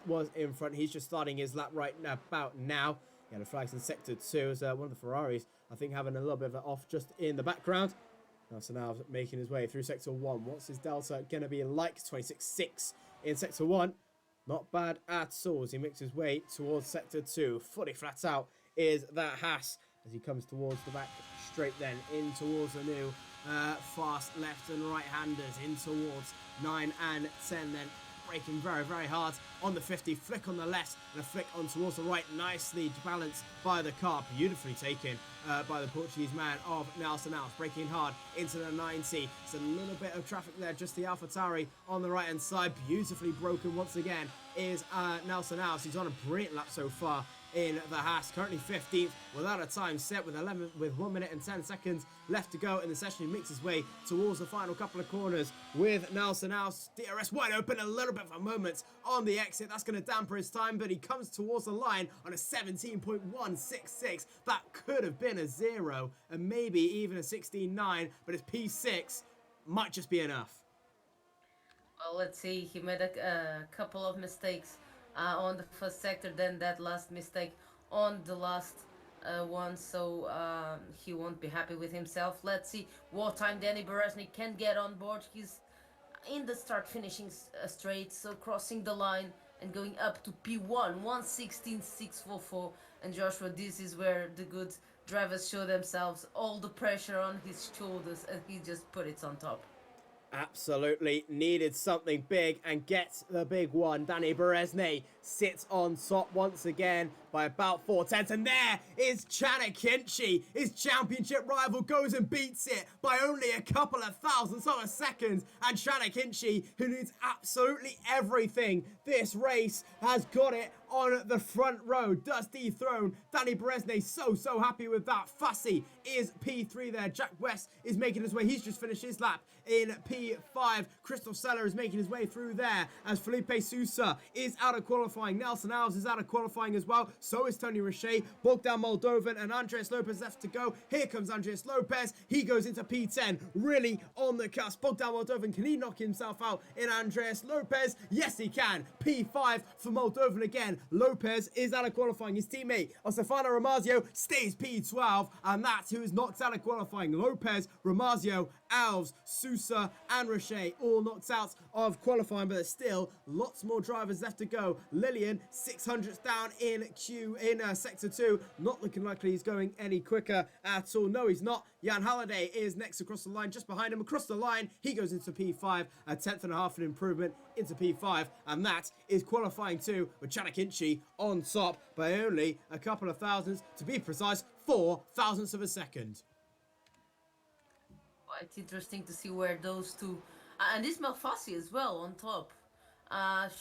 was in front. He's just starting his lap right about now. Yeah, the flags in sector 2 as one of the Ferraris, I think, having a little bit of an off just in the background. Nelson Alves making his way through sector 1. What's his delta going to be like? 26.6 in sector 1. Not bad at all as he makes his way towards sector 2. Fully flat out is that Haas as he comes towards the back straight, then in towards the new fast left and right handers, in towards 9 and 10, then braking very, very hard on the 50, flick on the left and a flick on towards the right, nicely balanced by the car, beautifully taken by the Portuguese man of Nelson Alves, braking hard into the 90. It's a little bit of traffic there, just the AlphaTauri on the right hand side, beautifully broken once again is Nelson Alves. He's on a brilliant lap so far in the Haas, currently 15th without a time set with 1 minute and 10 seconds left to go in the session. He makes his way towards the final couple of corners with Nelson Alves. DRS wide open, a little bit of a moment on the exit. That's going to damper his time, but he comes towards the line on a 17.166. That could have been a 0 and maybe even a 16.9, but his P6 might just be enough. Well, let's see. He made a couple of mistakes on the first sector, then that last mistake on the last one, so he won't be happy with himself. Let's see what time Danny Beresny can get on board. He's in the start finishing straight, so crossing the line and going up to P1 1:16.644. And Joshua, this is where the good drivers show themselves, all the pressure on his shoulders, and he just put it on top. Absolutely needed something big and gets the big one. Danny Beresne sits on top once again by about 4/10, and there is Chanik Hinchey. His championship rival goes and beats it by only a couple of thousandths of a second. And Chanik Hinchey, who needs absolutely everything this race, has got it on the front row. Does dethrone Danny Beresne. So happy with that. Fussy is P3 there. Jack West is making his way. He's just finished his lap in P5. Crystal Seller is making his way through there as Felipe Sousa is out of qualifying. Nelson Alves is out of qualifying as well. So is Tony Richet. Bogdan Moldovan and Andres Lopez left to go. Here comes Andres Lopez. He goes into P10. Really on the cusp. Bogdan Moldovan, can he knock himself out in Andres Lopez? Yes, he can. P5 for Moldovan again. Lopez is out of qualifying. His teammate Stefano Ramazio stays P12, and that's who is knocked out of qualifying. Lopez, Ramazio, Alves, Sousa and Richet all knocked out of qualifying, but there's still lots more drivers left to go. Lillian 600ths down in sector 2, not looking likely he's going any quicker at all. No, he's not. Jan Halliday is next across the line, just behind him across the line. He goes into P5, a 10.5 an improvement into P5, and that is qualifying 2 with Chanik Hinchey on top by only a couple of thousandths, to be precise 4 thousandths of a second. Quite interesting to see where those two, and this Malfassi as well on top.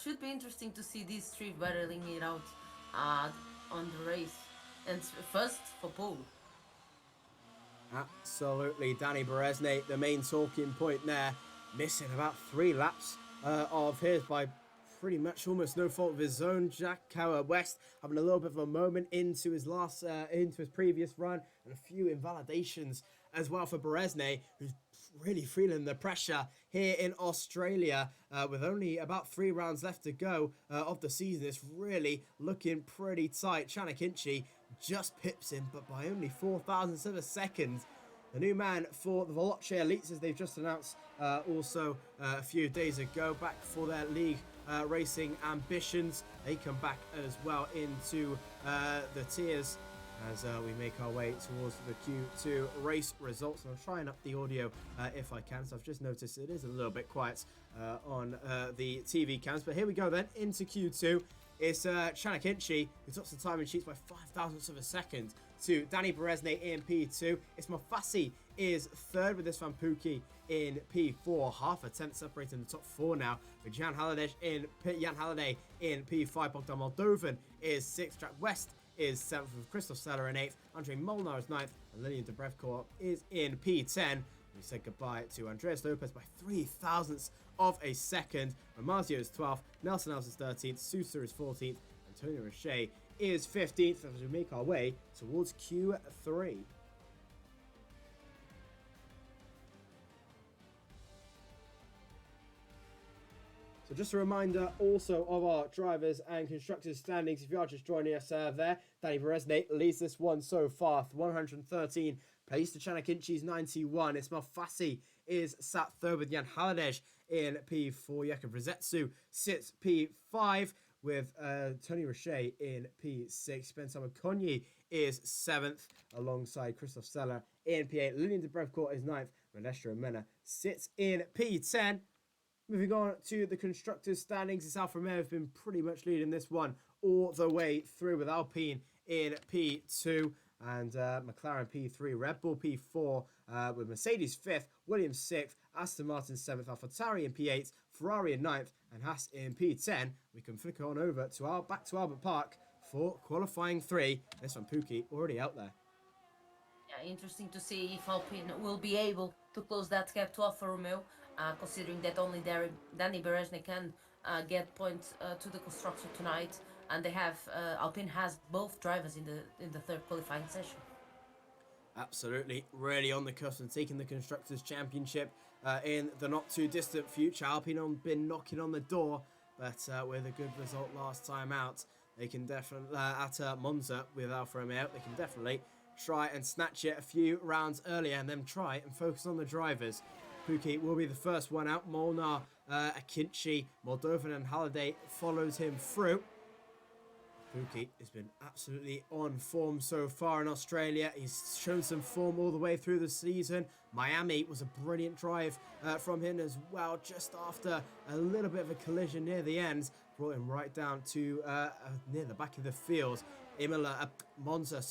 Should be interesting to see these three battling it out on the race. And first for pole. Absolutely, Danny Beresne, the main talking point there, missing about 3 laps of his by pretty much almost no fault of his own. Jack West having a little bit of a moment into his previous run, and a few invalidations as well for Beresne, who's really feeling the pressure here in Australia with only about 3 rounds left to go of the season. It's really looking pretty tight. Chanik Hinchey just pips him, but by only 4 thousandths of a second. The new man for the Veloce Elites, as they've just announced also a few days ago, back for their league racing ambitions. They come back as well into the tiers as we make our way towards the Q2 race results. And I'll try and up the audio if I can. So I've just noticed it is a little bit quiet on the TV cams. But here we go then into Q2. it's Chanakinchi who tops the time and cheats by 5 thousandths of a second to Danny Berezne in P2. It's Mofasi is third with this Vampuki in P4, half a tenth separating the top four now. With Jan Halliday in P5, Bogdan Moldovan is sixth. Jack West is seventh with Christoph Seller in eighth. Andre Molnar is ninth, and Lillian Debrevkor is in P10. We said goodbye to Andreas Lopez by 3 thousandths of a second. Romazio is 12th, Nelson Els is 13th, Sousa is 14th, Antonio Roche is 15th as we make our way towards Q3. So just a reminder also of our drivers and constructors standings. If you are just joining us there, Danny Berezne leads this one so far, 113 place to Chanakinchi's 91. Ismail Fassi is sat third with Jan Halliday in P4. Jakub Rizetsu sits P5 with Tony Roche in P6. Spencer McConaughey is 7th alongside Christoph Seller in P8. Lillian Debrevkor is 9th. Manestra Mena sits in P10. Moving on to the constructors' standings, it's Alfa Romeo have been pretty much leading this one all the way through with Alpine in P2 and McLaren P3, Red Bull P4 with Mercedes 5th, Williams 6th, Aston Martin 7th, AlphaTauri in P8, Ferrari in 9th and Haas in P10. We can flick on over to back to Albert Park for qualifying 3. This one, Pookie, already out there. Yeah, interesting to see if Alpine will be able to close that gap to Alfa Romeo. Considering that only Danny Berezne can get points to the construction tonight, and they have Alpine has both drivers in the third qualifying session. Absolutely, really on the cusp and taking the Constructors' Championship in the not too distant future. Alpine have been knocking on the door, but with a good result last time out, they can definitely at Monza with Alfa Romeo, they can definitely try and snatch it a few rounds earlier and then try and focus on the drivers. Pookie will be the first one out. Molnar, Akinci, Moldovan and Halliday follows him through. Pookie has been absolutely on form so far in Australia. He's shown some form all the way through the season. Miami was a brilliant drive from him as well, just after a little bit of a collision near the end. Brought him right down to near the back of the field. Monza,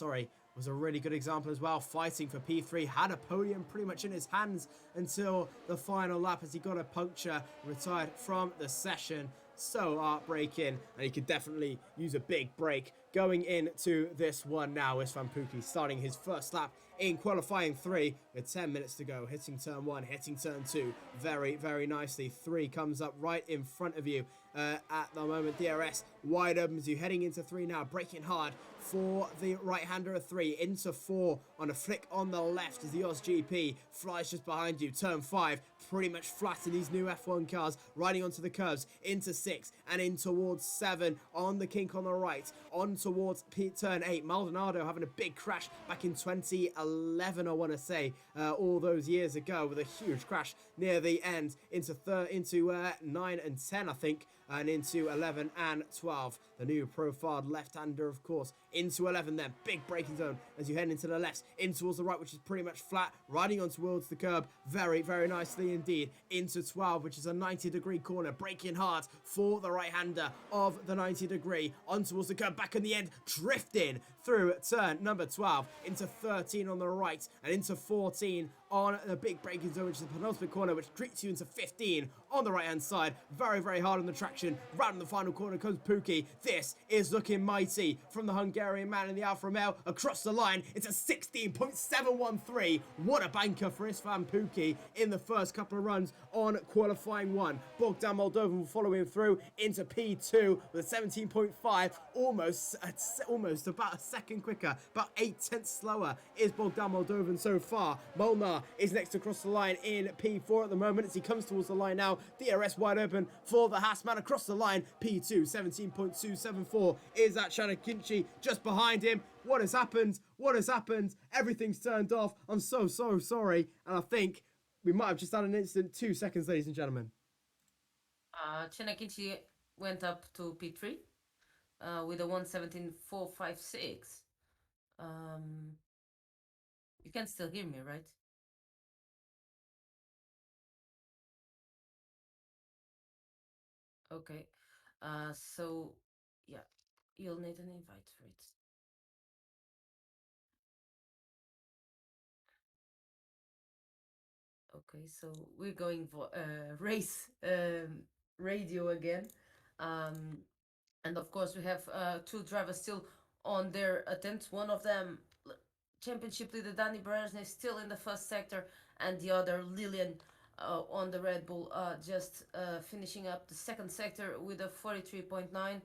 was a really good example as well, fighting for P3, had a podium pretty much in his hands until the final lap as he got a puncture, retired from the session. So heartbreaking, and he could definitely use a big break going into this one now. Isfan Pookie starting his first lap in qualifying 3 with 10 minutes to go, hitting turn 1, hitting turn 2 very, very nicely. 3 comes up right in front of you at the moment. DRS wide open as you're heading into 3 now, braking hard for the right-hander of 3, into 4 on a flick on the left as the Oz GP flies just behind you. Turn 5 pretty much flat in these new F1 cars, riding onto the curves, into 6 and in towards 7 on the kink on the right, on towards turn 8. Maldonado having a big crash back in 2011, I want to say, all those years ago, with a huge crash near the end into 9 and 10, I think, and into 11 and 12. The new profiled left-hander, of course, into 11 then. Big braking zone as you head into the left, in towards the right, which is pretty much flat, riding on towards the curb very, very nicely indeed. Into 12, which is a 90-degree corner, braking hard for the right-hander of the 90-degree, on towards the curb, back in the end, drifting through turn number 12, into 13 on the right, and into 14 on the big braking zone, which is the penultimate corner, which treats you into 15 on the right-hand side. Very, very hard on the traction. Round the final corner comes Pookie. This is looking mighty from the Hungarian man in the Alfa Romeo across the line. It's a 16.713. What a banker for Isfan Pookie in the first couple of runs on qualifying 1. Bogdan Moldovan will follow him through into P2 with a 17.5, almost about a second quicker, about 8 tenths slower is Bogdan Moldovan so far. Molnar is next across the line in P4 at the moment as he comes towards the line now. DRS wide open for the Haas man across the line. P2, 17.274 is that Chanakinchi just behind him. What has happened? What has happened? Everything's turned off. I'm so sorry. And I think we might have just had an instant 2 seconds, ladies and gentlemen. Chanakinchi went up to P3 with a 1:17.456. You can still hear me, right? Okay. So Yeah, you'll need an invite for it. Okay, so we're going for race radio again. Um, and of course, we have two drivers still on their attempts. One of them, championship leader Danny Berezny, still in the first sector, and the other, Lillian, on the Red Bull, just finishing up the second sector with a 43.9.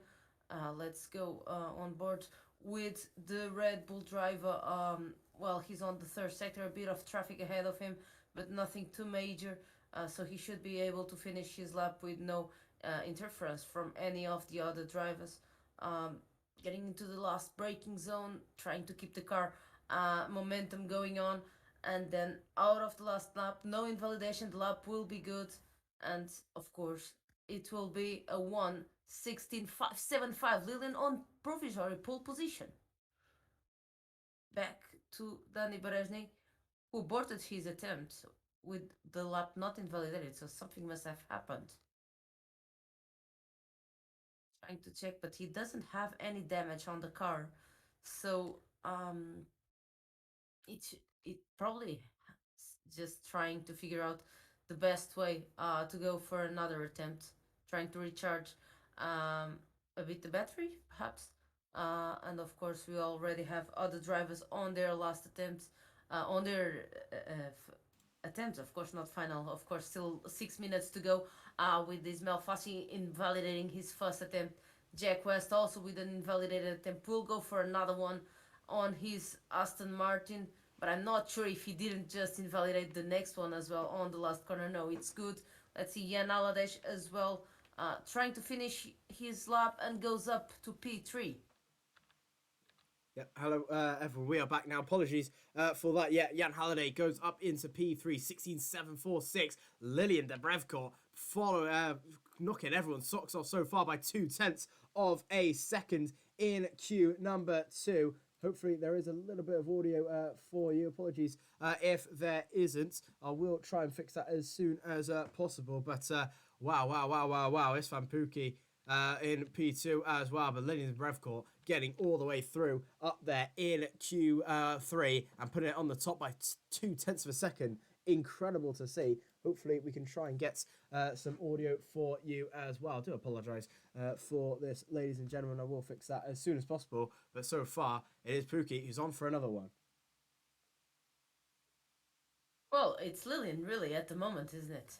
Let's go on board with the Red Bull driver. Well, he's on the third sector, a bit of traffic ahead of him, but nothing too major. So he should be able to finish his lap with no interference from any of the other drivers. Um, Getting into the last braking zone, trying to keep the car momentum going on, and then out of the last lap, no invalidation, the lap will be good, and of course, it will be a 1:16.575. Lillian on provisionary pole position. Back to Danny Berezny, who aborted his attempt with the lap not invalidated, so something must have happened. Trying to check, but he doesn't have any damage on the car, so it it probably just trying to figure out the best way to go for another attempt, trying to recharge a bit the battery, perhaps. And of course, we already have other drivers on their last attempts, on their attempts, of course, not final, of course, still 6 minutes to go with this Malfassi invalidating his first attempt. Jack West also with an invalidated attempt will go for another one on his Aston Martin, but I'm not sure if he didn't just invalidate the next one as well on the last corner. No, it's good. Let's see, Jan Aladesh as well, trying to finish his lap and goes up to P3. Yeah, hello everyone, we are back now. Apologies for that. Yeah, Jan Halliday goes up into P3, 16.746. Lillian de Brevcourt knocking everyone's socks off so far by 0.2 of a second in queue number 2. Hopefully there is a little bit of audio for you. Apologies if there isn't. I will try and fix that as soon as possible. But wow. Isfan Pookie in P2 as well. But Lillian Brevcourt getting all the way through up there in Q3 and putting it on the top by 0.2 of a second. Incredible to see. Hopefully we can try and get some audio for you as well. I do apologise for this, ladies and gentlemen. I will fix that as soon as possible. But so far, it is Pookie who's on for another one. Well, it's Lillian, really, at the moment, isn't it?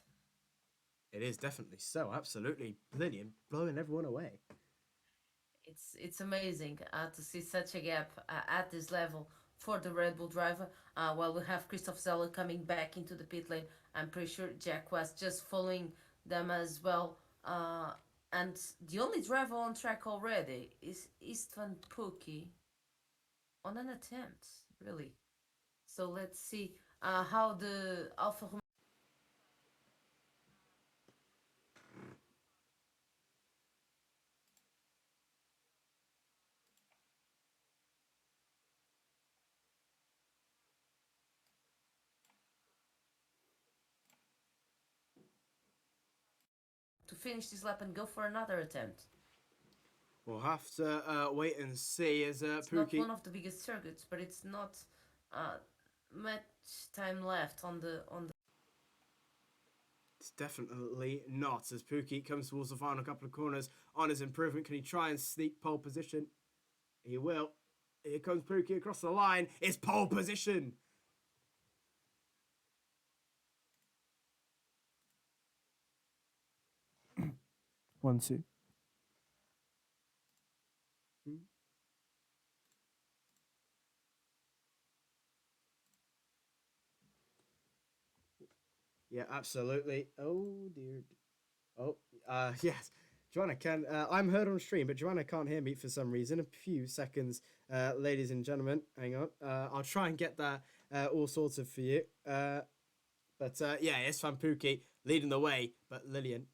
It is definitely so. Absolutely. Lillian blowing everyone away. It's amazing to see such a gap at this level for the Red Bull driver. While we have Christoph Zeller coming back into the pit lane, I'm pretty sure Jack West just following them as well. And the only driver on track already is Istvan Pukki on an attempt, really. So let's see how the Alfa Romeo to finish this lap and go for another attempt. We'll have to wait and see as It's not one of the biggest circuits, but it's not much time left on the. It's definitely not, as Pookie comes towards the final couple of corners on his improvement. Can he try and sneak pole position? He will. Here comes Pookie across the line. It's pole position. 1-2. Yeah, absolutely. Oh dear. Oh, yes. Joanna can. I'm heard on stream, but Joanna can't hear me for some reason. A few seconds, ladies and gentlemen. Hang on. I'll try and get that all sorted for you. But yeah, it's Van Pookie leading the way, but Lillian.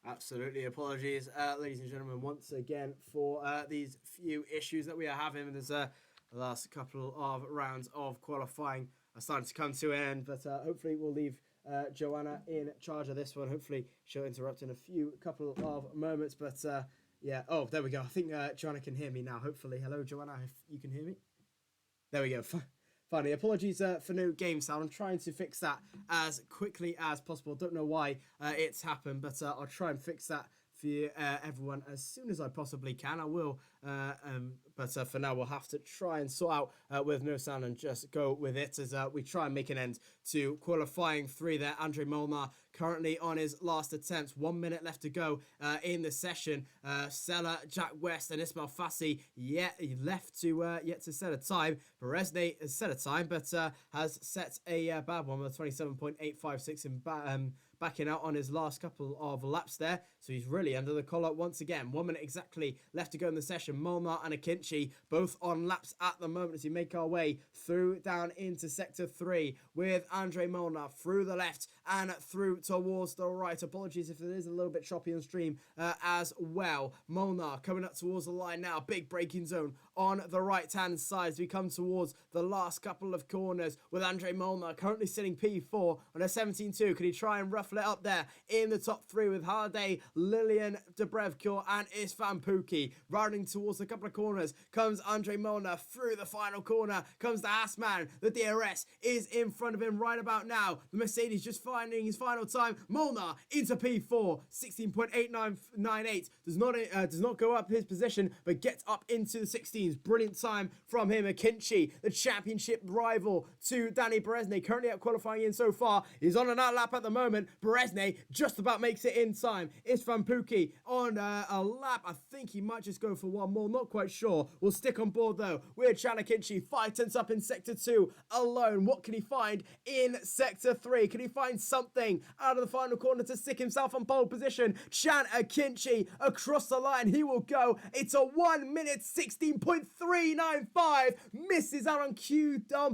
Absolutely. Apologies, ladies and gentlemen, once again for these few issues that we are having. There's the last couple of rounds of qualifying are starting to come to an end, but hopefully we'll leave Joanna in charge of this one. Hopefully she'll interrupt in a couple of moments, but yeah. Oh, there we go. I think Joanna can hear me now. Hopefully. Hello, Joanna, if you can hear me. There we go. Funny. Apologies for no game sound. I'm trying to fix that as quickly as possible. Don't know why it's happened, but I'll try and fix that for you, everyone as soon as I possibly can. I will, but for now we'll have to try and sort out with no sound and just go with it as we try and make an end to qualifying 3 there. Andre Molnar currently on his last attempt. 1 minute left to go in the session. Seller, Jack West, and Ismail Fassi yet to set a time. Beresne has set a time, but has set a bad one with 27.856 in backing out on his last couple of laps there. So he's really under the collar once again. 1 minute exactly left to go in the session. Molnar and Akinci both on laps at the moment as we make our way through down into sector 3 with Andre Molnar through the left and through towards the right. Apologies if it is a little bit choppy on stream as well. Molnar coming up towards the line now. Big braking zone on the right hand side as we come towards the last couple of corners with Andre Molnar currently sitting P4 on a 17.2. Can he try and ruffle it up there in the top 3 with Harday, Lilian Debrevkor and Isfan Pookie? Riding towards a couple of corners comes Andre Molnar through the final corner. Comes the Assman. The DRS is in front of him right about now. The Mercedes just finding his final time. Molnar into P4, 16.8998. Does not go up his position, but gets up into the 16s. Brilliant time from him. Akinci, the championship rival to Danny Beresne, currently out qualifying in so far. He's on an out lap at the moment. Beresne just about makes it in time. Isfan Pookie on a lap. I think he might just go for one more. Not quite sure. We'll stick on board though. We're Chan Akinci, 5/10 up in sector 2 alone. What can he find in sector 3? Can he find something out of the final corner to stick himself on pole position? Chan Akinci across the line. He will go. It's a 1 minute 16.395. Misses out on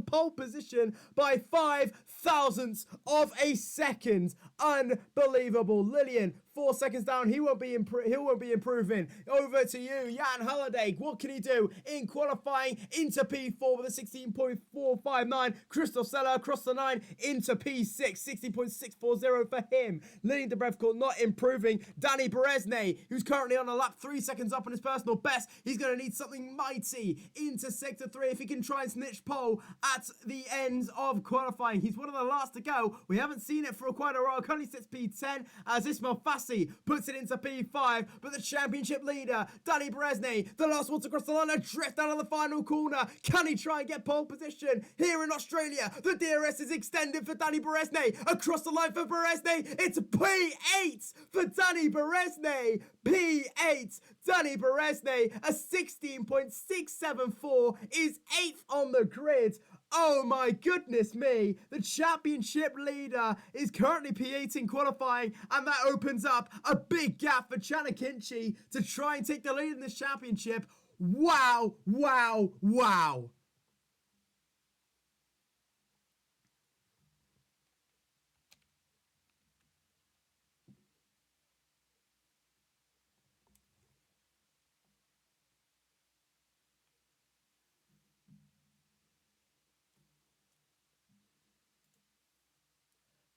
pole position by 5 thousandths of a second. Unbelievable. Lillian 4 seconds down. He won't be improving. Over to you, Jan Halliday. What can he do in qualifying into P4 with a 16.459? Christoph Seller across the line into P6, 16.640 for him. Lillian Debrevkor not improving. Danny Beresne, who's currently on a lap 3 seconds up on his personal best. He's going to need something mighty into sector 3 if he can try and snitch pole at the end of qualifying. He's one of the last to go. We haven't seen it for quite a while. Currently sits P10 as Ismail Fassi puts it into P5, but the championship leader, Danny Beresne, the last one to cross the line, a drift out of the final corner. Can he try and get pole position here in Australia? The DRS is extended for Danny Beresne. Across the line for Beresne, it's P8 for Danny Beresne. P8, Danny Beresne, a 16.674 is 8th on the grid. Oh my goodness me, the championship leader is currently P8 in qualifying, and that opens up a big gap for Chan Akinci to try and take the lead in this championship. Wow, wow, wow.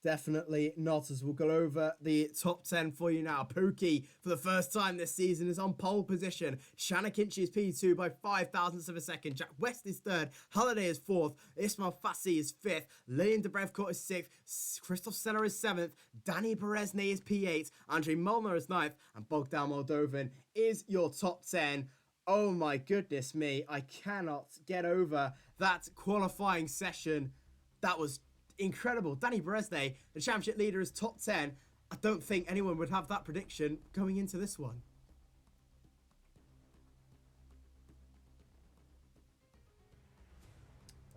Definitely not, as we'll go over the top 10 for you now. Pookie, for the first time this season, is on pole position. Chan Akinci is P2 by 5 thousandths of a second. Jack West is 3rd. Halliday is 4th. Ismail Fassi is 5th. Lillian Debrevkor is 6th. Christoph Seller is 7th. Danny Beresne is P8. Andre Molnar is 9th. And Bogdan Moldovan is your top 10. Oh my goodness me. I cannot get over that qualifying session. That was incredible. Danny Beresne, the championship leader, is top 10. I don't think anyone would have that prediction going into this one.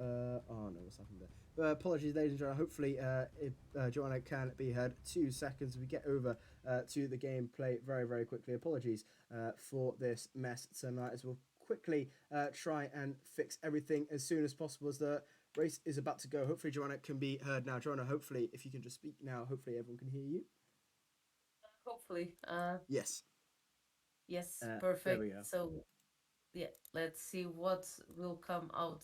Oh no, what's happened there? Apologies, ladies and gentlemen. Hopefully, Joanna can be heard. 2 seconds. We get over to the gameplay very, very quickly. Apologies for this mess tonight, as we'll quickly try and fix everything as soon as possible as the race is about to go. Hopefully Joanna can be heard now. Joanna, hopefully if you can just speak now, hopefully everyone can hear you. hopefully. Yes. Yes, There we perfect. go. So yeah, let's see what will come out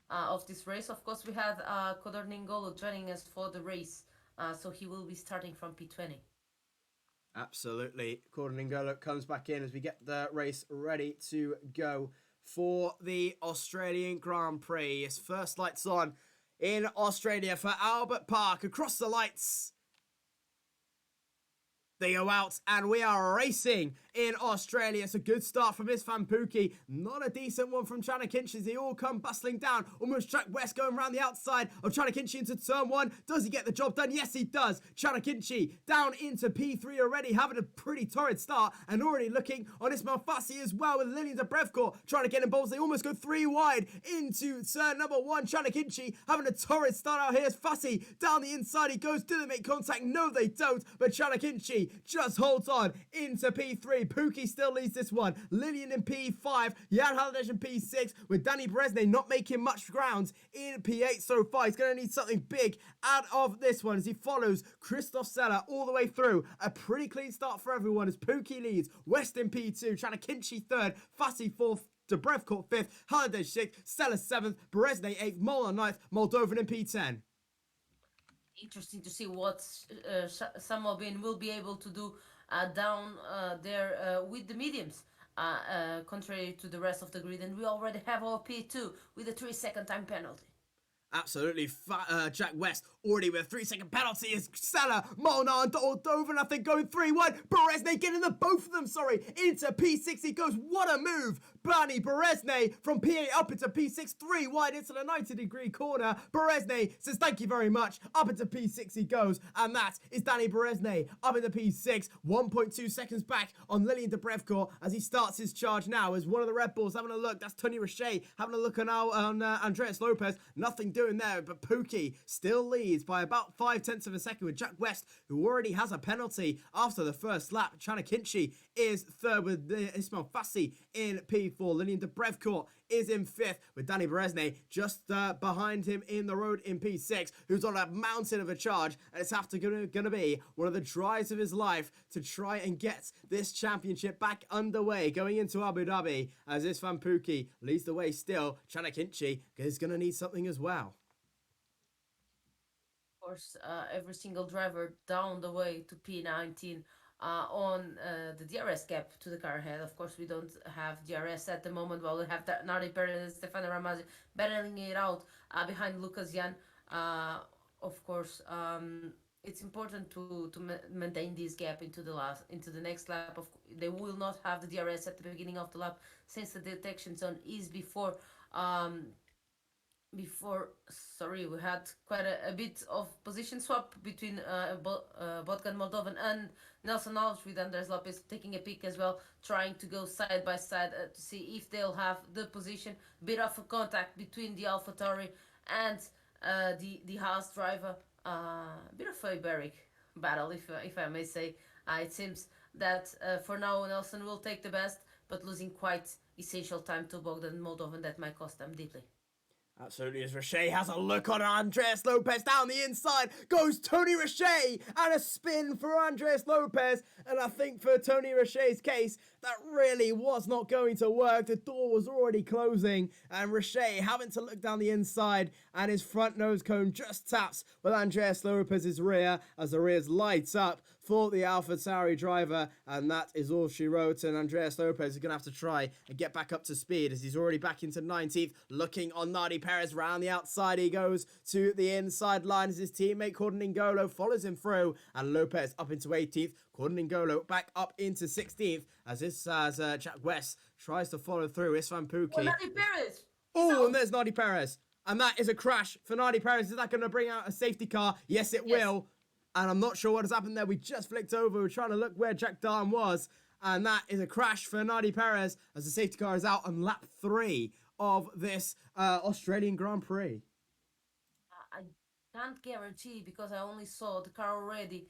of this race. Of course, we had Kodor Ningolo joining us for the race, so he will be starting from P20. Absolutely. Gordon N'Golo comes back in as we get the race ready to go for the Australian Grand Prix. His first lights on in Australia for Albert Park. Across the lights, they go out and we are racing in Australia. It's a good start from Isfan Pookie. Not a decent one from Chanakinchi as they all come bustling down. Almost Jack West going around the outside of Chanakinchi into turn one. Does he get the job done? Yes, he does. Chanakinchi down into P3 already, having a pretty torrid start and already looking on Ismail Fassi as well with Lillian de Brevcourt trying to get involved. They almost go three wide into turn number one. Chanakinchi having a torrid start out here as Fassi down the inside. He goes, do they make contact? No, they don't. But Chanakinchi just holds on into P3. Pookie still leads this one. Lillian in P5. Jan Haladesh in P6 with Danny Bresnay not making much ground in P8 so far. He's going to need something big out of this one as he follows Christoph Seller all the way through. A pretty clean start for everyone as Pookie leads. West in P2. Chanakinchi third. Fassi fourth. De Brevcourt 5th, Haladesh 6th, Seller 7th, Beresnay 8th, Molnar 9th, Moldovan in P10. Interesting to see what Samobin will be able to do down there with the mediums, contrary to the rest of the grid. And we already have our P2 with a 3-second time penalty. Absolutely. Jack West already with a 3-second penalty is Seller, Molnar and Moldovan, I think, going 3-1. Beresnay getting the both of them, into P6 he goes. What a move. Bernie Beresnay from P8 up into P6, 3 wide into the 90-degree corner. Beresnay says thank you very much. Up into P6 he goes. And that is Danny Beresnay up into P6. 1.2 seconds back on Lillian de Brevcourt as he starts his charge now as one of the Red Bulls having a look. That's Tony Richet having a look on Andreas Lopez. Nothing doing there, but Pookie still leads by about 0.5 of a second with Jack West, who already has a penalty after the first lap. Chanakinchi is third with Ismail Fassi in P4. Lillian de Brevcourt is in 5th with Danny Beresnay just behind him in the road in P6, who's on a mountain of a charge, and it's gonna be one of the drives of his life to try and get this championship back underway going into Abu Dhabi as Isfan Pookie leads the way still. Chanakinchi is gonna need something as well. Of course, every single driver down the way to P19 on the DRS gap to the car ahead. Of course, we don't have DRS at the moment, but we have Nari Perez and Stefano Ramazzi battling it out behind Lucas Jan. Of course, it's important to maintain this gap into the next lap. They will not have the DRS at the beginning of the lap since the detection zone is before. We had quite a bit of position swap between Botkan Moldovan and Nelson Alves, with Andres Lopez taking a peek as well, trying to go side by side to see if they'll have the position. Bit of a contact between the AlphaTauri and the Haas driver. Bit of a Iberic battle, if I may say. It seems that for now Nelson will take the best, but losing quite essential time to Bogdan Moldovan that might cost them deeply. Absolutely, as Richet has a look on Andreas Lopez down the inside, goes Tony Richet, and a spin for Andreas Lopez. And I think for Tony Richet's case, that really was not going to work. The door was already closing, and Richet having to look down the inside, and his front nose cone just taps with Andreas Lopez's rear as the rears lights up for the AlphaTauri driver, and that is all she wrote. And Andreas Lopez is going to have to try and get back up to speed as he's already back into 19th, looking on Nadi Perez. Round the outside he goes to the inside line as his teammate Gordon N'Golo follows him through, and Lopez up into 18th. Gordon N'Golo back up into 16th as Jack West tries to follow through. Isfan Pookie. Oh, Nadi Perez! Oh, and there's Nadi Perez. And that is a crash for Nadi Perez. Is that going to bring out a safety car? Yes, it will. And I'm not sure what has happened there. We just flicked over. We're trying to look where Jack Darn was. And that is a crash for Nadi Perez as the safety car is out on lap 3 of this Australian Grand Prix. I can't guarantee because I only saw the car already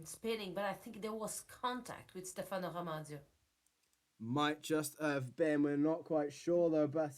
spinning, but I think there was contact with Stefano Ramazio. Might just have been. We're not quite sure though, but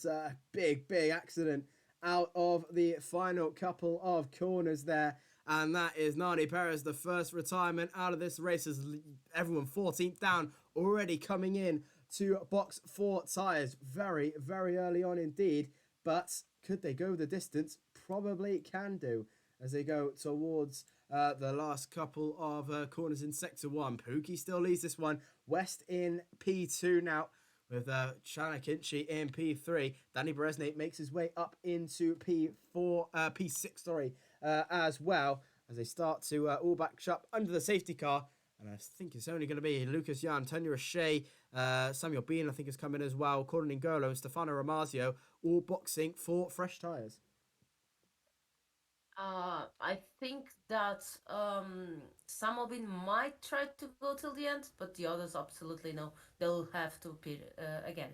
big accident out of the final couple of corners there. And that is Nani Perez, the first retirement out of this race, as everyone 14th down, already coming in to box 4 tyres. Very, very early on indeed. But could they go the distance? Probably can do, as they go towards the last couple of corners in Sector 1. Pookie still leads this one. West in P2 now, with Chana Kinchi in P3. Danny Berezne makes his way up into P6, as well, as they start to all back up under the safety car. And I think it's only going to be Lucas Jan, Tanya O'Shea, Samuel Bean, I think, is coming as well. Courtney N'Golo and Stefano Ramazio, all boxing for fresh tyres. I think that some of it might try to go till the end, but the others absolutely no. They'll have to pit again.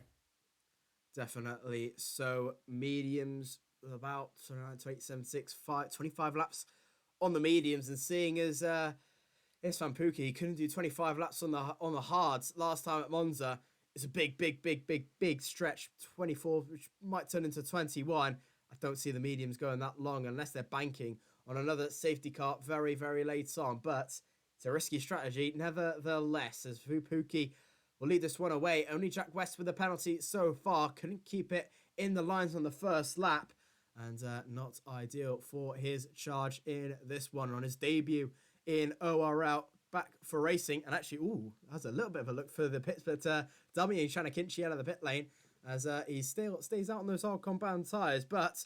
Definitely. So mediums, about 25 laps on the mediums, and seeing as Istvan Pukki couldn't do 25 laps on the hards last time at Monza, it's a big stretch. 24, which might turn into 21. I don't see the mediums going that long unless they're banking on another safety car very, very late on. But it's a risky strategy, nevertheless, as Pukki will lead this one away. Only Jack West with a penalty so far. Couldn't keep it in the lines on the first lap. And not ideal for his charge in this one. On his debut in ORL, back for racing. And actually, has a little bit of a look for the pits. But dummying Shanakinchi out of the pit lane, as he still stays out on those hard compound tyres. But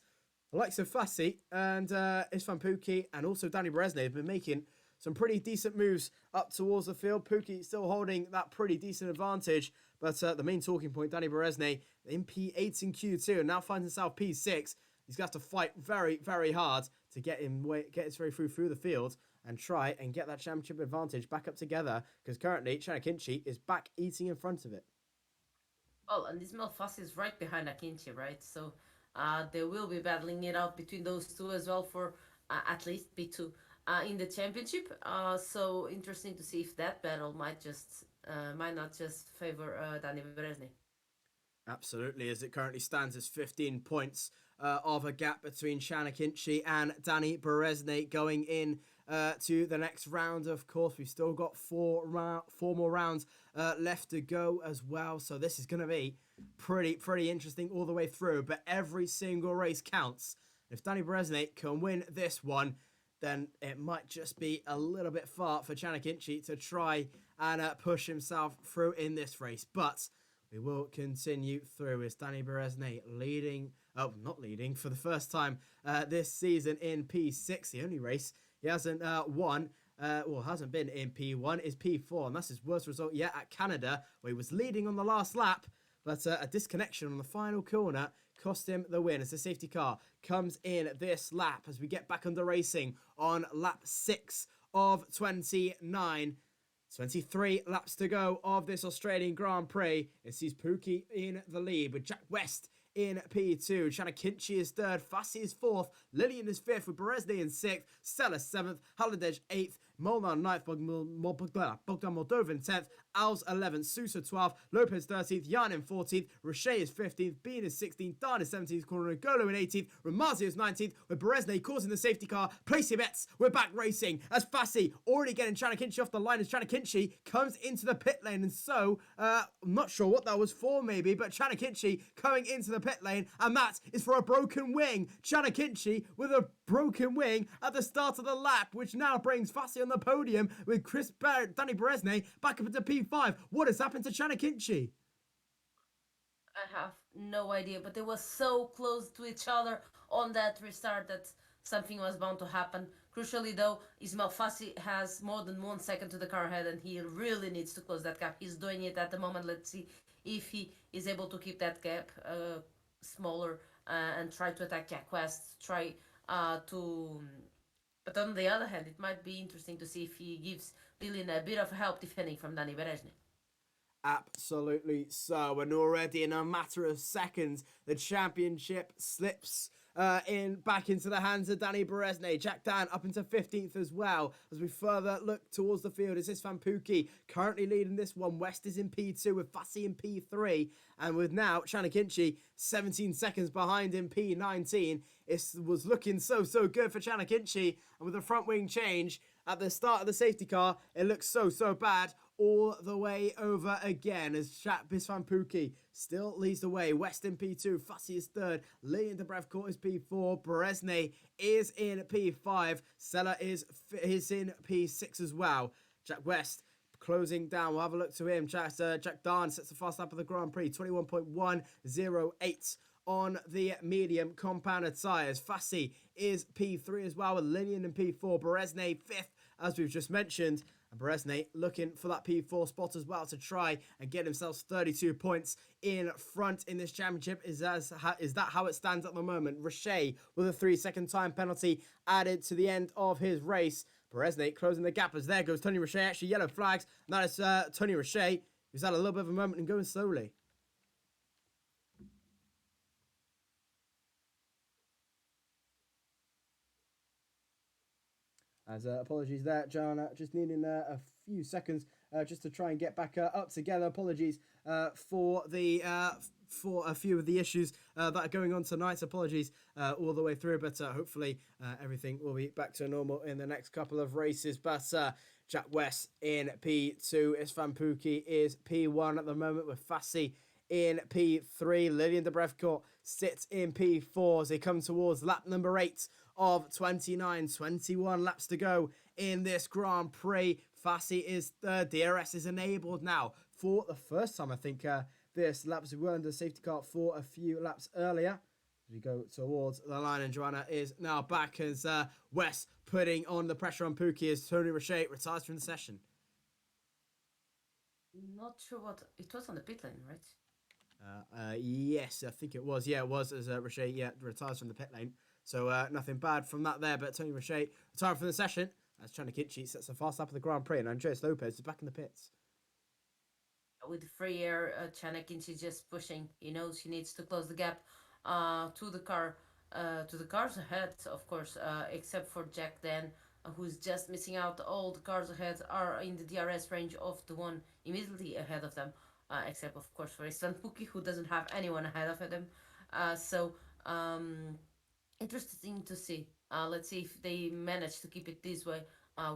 the likes of Fassi and Istvan Pukki and also Danny Berezne have been making some pretty decent moves up towards the field. Pukki still holding that pretty decent advantage. But the main talking point, Danny Berezne in P8 in Q2 and now finds himself P6. He's going to have to fight very, very hard to get his way through the field and try and get that championship advantage back up together, because currently Shanakinchi is back eating in front of it. Well, and this Melfast is right behind Akinci, right? So they will be battling it out between those two as well for at least P2 in the championship. So interesting to see if that battle might not just favor Danny Berezny. Absolutely, as it currently stands, as 15 points of a gap between Shanakinchi and Danny Berezne going in to the next round. Of course, we've still got four more rounds left to go as well. So this is going to be pretty interesting all the way through. But every single race counts. If Danny Berezne can win this one, then it might just be a little bit far for Shanakinchi to try and push himself through in this race. But we will continue through as Danny Berezne not leading for the first time this season in P6. The only race he hasn't won, hasn't been in P1 is P4, and that's his worst result yet at Canada, where he was leading on the last lap, but a disconnection on the final corner cost him the win as the safety car comes in this lap as we get back under racing on lap 6 of 29. 23 laps to go of this Australian Grand Prix. It sees Pukki in the lead with Jack West in P2. Shanakinchi is third. Fassi is fourth. Lillian is fifth with Berezne in sixth. Stella seventh. Haladej eighth. Molnar ninth. Bogdan Moldovan 10th. Alves 11th. Sousa 12th. Lopez 13th. Jan in 14th. Roche is 15th. Bean is 16th. Dan is 17th. Corner Golo in 18th. Ramazio is 19th. With Berezne causing the safety car. Place your bets. We're back racing as Fassi already getting Shanakinchi off the line as Shanakinchi comes into the pit lane. And so, I'm not sure what that was for maybe, but Shanakinchi coming into the pit lane, and that is for a broken wing. Shanakinchi with a broken wing at the start of the lap, which now brings Fassi on the podium with Danny Berezne back up into P5. What has happened to Shanakinchi? I have no idea, but they were so close to each other on that restart that something was bound to happen. Crucially though, Ismail Fassi has more than 1 second to the car ahead, and he really needs to close that gap. He's doing it at the moment. Let's see if he is able to keep that gap smaller and try to attack Jack West. But on the other hand, it might be interesting to see if he gives Lillian a bit of help defending from Danny Berezne. Absolutely so, and already in a matter of seconds, the championship slips in back into the hands of Danny Berezne. Jack Dan up into 15th as well. As we further look towards the field, is Istvan Pukki currently leading this one. West is in P2 with Fassi in P3. And with now Chanakinchi 17 seconds behind in P19. It was looking so good for Chanakinchi. And with the front wing change at the start of the safety car, it looks so bad all the way over again as Istvan Pukki still leads the way. West in P2, Fassi is third, Lillian de Brevcourt is P4, Berezne is in P5, Sella is in P6 as well. Jack West closing down, we'll have a look to him. Jack Dan sets the fast lap of the Grand Prix, 21.108 on the medium compounder tyres. Fassi is P3 as well with Lillian in P4, Berezne 5th as we've just mentioned. And Berezne looking for that P4 spot as well to try and get himself 32 points in front in this championship. Is that how it stands at the moment? Richet with a 3-second time penalty added to the end of his race. Berezne closing the gap as there goes Tony Richet. Actually, yellow flags. And that is Tony Richet, who's had a little bit of a moment and going slowly. As apologies there, John, just needing a few seconds just to try and get back up together. Apologies for a few of the issues that are going on tonight. Apologies all the way through, but hopefully everything will be back to normal in the next couple of races. But Jack West in P2, Istvan Pukki is P1 at the moment with Fassi in P3. Lillian de Brevcourt sits in P4 as they come towards lap number 8 of 29. 21 laps to go in this Grand Prix. Fassi is third. DRS is enabled now for the first time, I think, this laps. We were under safety car for a few laps earlier. As we go towards the line, and Joanna is now back as West putting on the pressure on Pukki as Tony Richet retires from the session. Not sure what it was on the pit lane, right? Yes, I think it was. Yeah, it was as Richet retires from the pit lane. So nothing bad from that there, but Tony Richet retiring from the session as Chanakinchi sets the fast lap of the Grand Prix, and Andreas Lopez is back in the pits. With free air, Chanakinchi just pushing. He knows he needs to close the gap to the cars ahead, of course, except for Jack Dan, who's just missing out. All the cars ahead are in the DRS range of the one immediately ahead of them, except, of course, for Istvan Pukki, who doesn't have anyone ahead of him. Interesting to see. Let's see if they manage to keep it this way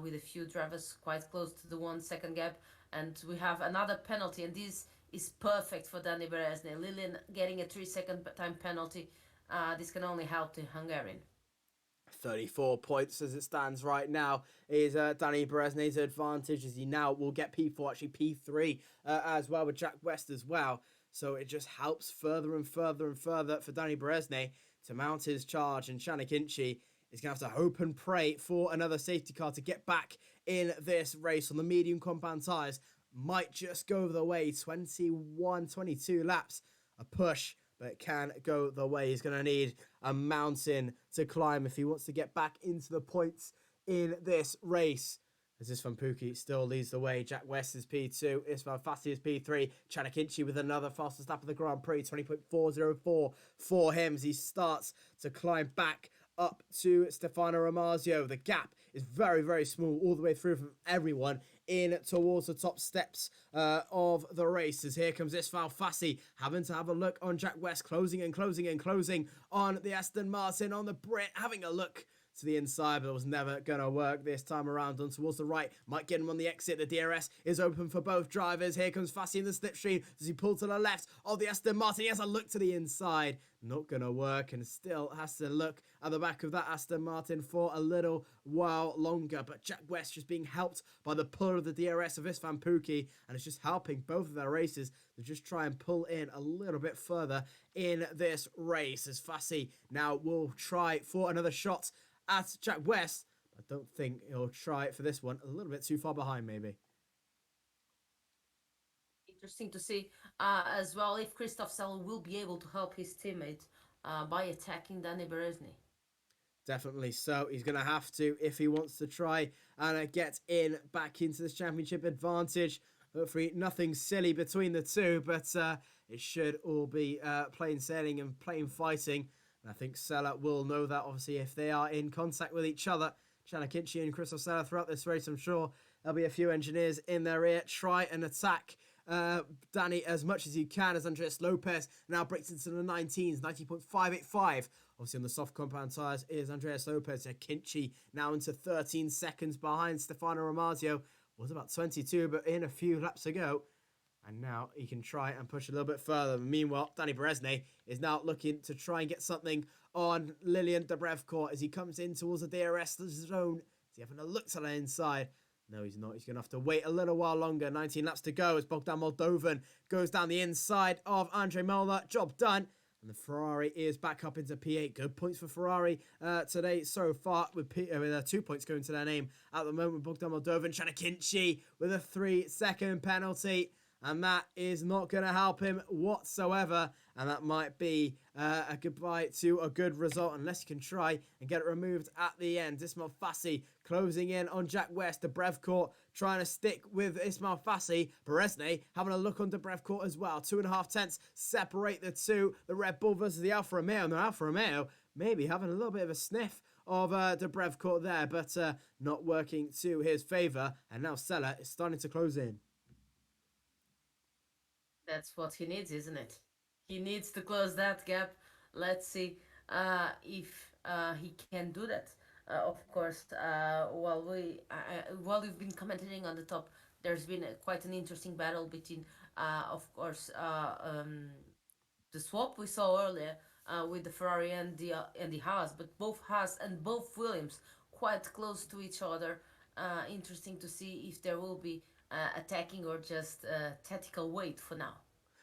with a few drivers quite close to the 1 second gap. And we have another penalty, and this is perfect for Danny Berezne. Lillian getting a 3-second time penalty. This can only help the Hungarian. 34 points as it stands right now is Danny Berezne's advantage, as he now will get P4, actually P3 as well with Jack West as well. So it just helps further and further for Danny Berezne to mount his charge, and Chanakinchi is going to have to hope and pray for another safety car to get back in this race on the medium compound tyres. Might just go the way, 22 laps, a push, but it can go the way. He's going to need a mountain to climb if he wants to get back into the points in this race. As Istvan Pukki still leads the way. Jack West is P2. Istvan Fassi is P3. Chanakinchi with another fastest lap of the Grand Prix. 20.404 for him as he starts to climb back up to Stefano Ramazio. The gap is very small all the way through from everyone in towards the top steps of the race. As here comes Istvan Fassi having to have a look on Jack West, closing on the Aston Martin on the Brit, having a look to the inside, but it was never going to work this time around. On towards the right, might get him on the exit. The DRS is open for both drivers. Here comes Fassi in the slipstream. Does he pull to the left of the Aston Martin? He has a look to the inside. Not going to work, and still has to look at the back of that Aston Martin for a little while longer. But Jack West just being helped by the pull of the DRS of Istvan Pukki, and it's just helping both of their races to just try and pull in a little bit further in this race. As Fassi now will try for another shot at Jack West. I don't think he'll try it for this one. A little bit too far behind, maybe. Interesting to see as well if Christoph Sell will be able to help his teammate by attacking Danny Berezne. Definitely so. He's going to have to if he wants to try and get in back into this championship advantage. Hopefully nothing silly between the two, but it should all be plain sailing and plain fighting. And I think Sella will know that, obviously, if they are in contact with each other. Chanakinchi and Crystal Sella throughout this race, I'm sure there'll be a few engineers in their ear. Try and attack Danny as much as you can, as Andres Lopez now breaks into the 19s, 90.585. Obviously on the soft compound tyres is Andreas Lopez. Kinchi now into 13 seconds behind Stefano Ramazio. Was about 22, but in a few laps ago. And now he can try and push a little bit further. Meanwhile, Danny Berezne is now looking to try and get something on Lilian Dobrevcourt as he comes in towards the DRS zone. Is he having a look to the inside? No, he's not. He's going to have to wait a little while longer. 19 laps to go as Bogdan Moldovan goes down the inside of Andre Molnar. Job done. And the Ferrari is back up into P8. Good points for Ferrari today so far, with 2 points going to their name at the moment. Bogdan Moldovan, Chanakinchi with a 3-second penalty. And that is not going to help him whatsoever. And that might be a goodbye to a good result, unless you can try and get it removed at the end. Ismail Fassi closing in on Jack West. Dobrevcourt trying to stick with Ismail Fassi. Berezne having a look on Dobrevcourt as well. 2.5 tenths separate the two. The Red Bull versus the Alfa Romeo. And the Alfa Romeo maybe having a little bit of a sniff of Dobrevcourt there, but not working to his favour. And now Sella is starting to close in. That's what he needs, isn't it? He needs to close that gap. Let's see if he can do that. Of course, while we've been commenting on the top, there's been quite an interesting battle between, of course, the swap we saw earlier with the Ferrari and the Haas, but both Haas and both Williams quite close to each other. Interesting to see if there will be attacking or just tactical wait for now.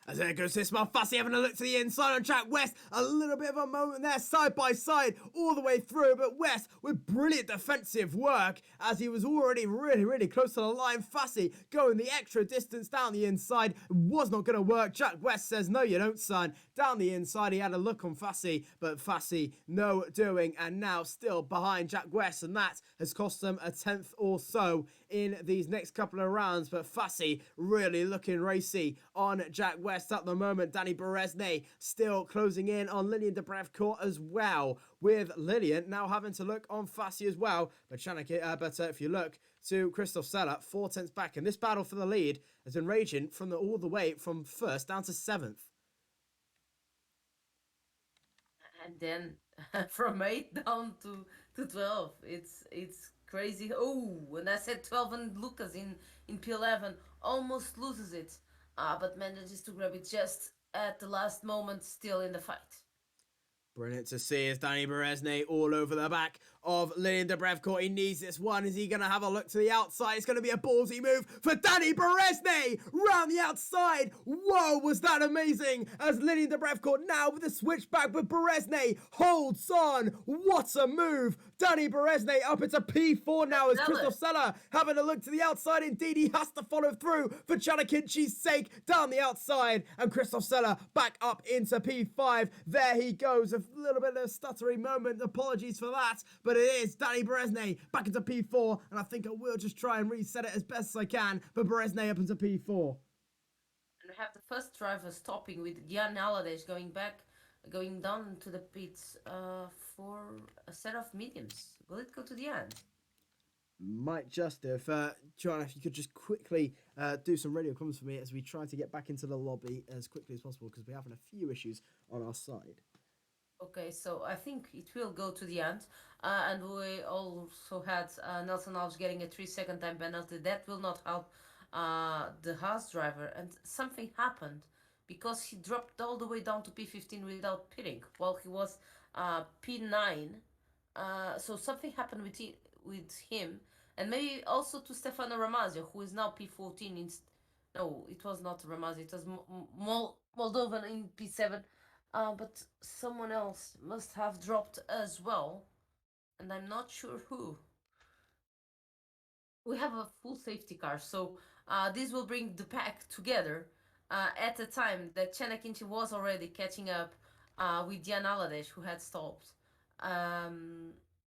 As there goes Ismail Fassi having a look to the inside on Jack West. A little bit of a moment there, side by side, all the way through. But West with brilliant defensive work as he was already really close to the line. Fassi going the extra distance down the inside. Was not going to work. Jack West says, no, you don't, son. Down the inside, he had a look on Fassi, but Fassi no doing. And now still behind Jack West. And that has cost them a 10th or so in these next couple of rounds. But Fassi really looking racy on Jack West at the moment. Danny Berezne still closing in on Lilian Dobrevcourt as well, with Lilian now having to look on Fassi as well. But if you look to Christoph Sella, 4 tenths back, and this battle for the lead has been raging from all the way from 1st down to 7th. And then from 8 down to 12, it's crazy. Oh, and I said 12, and Lucas in P11 almost loses it. But manages to grab it just at the last moment, still in the fight. Brilliant to see as Danny Berezne all over the back of Lilian Dobrevcourt. He needs this one. Is he going to have a look to the outside? It's going to be a ballsy move for Danny Berezne round the outside. Whoa, was that amazing? As Lilian Dobrevcourt now with a switchback, but Berezne holds on. What a move. Danny Berezne up into P4 now as Christoph Sella having a look to the outside. Indeed, he has to follow through for Chanakinchi's sake down the outside. And Christoph Sella back up into P5. There he goes. A little bit of a stuttery moment. Apologies for that. But it is Danny Berezne back into P4. And I think I will just try and reset it as best as I can. But Berezne up into P4. And we have the first driver stopping with Jan Alades going down to the pits for a set of mediums. Will it go to the end? Might just if John, if you could just quickly do some radio comments for me as we try to get back into the lobby as quickly as possible, because we're having a few issues on our side. Okay, so I think it will go to the end. And we also had Nelson Alves getting a 3-second time penalty. That will not help the Haas driver. And something happened because he dropped all the way down to P15 without pitting while he was P9. So something happened with him. And maybe also to Stefano Ramazio, who is now P14. No, it was not Ramazio. It was Moldovan in P7. But someone else must have dropped as well. And I'm not sure who. We have a full safety car. So this will bring the pack together at a time that Chanakinchi was already catching up with Jan Alades, who had stopped.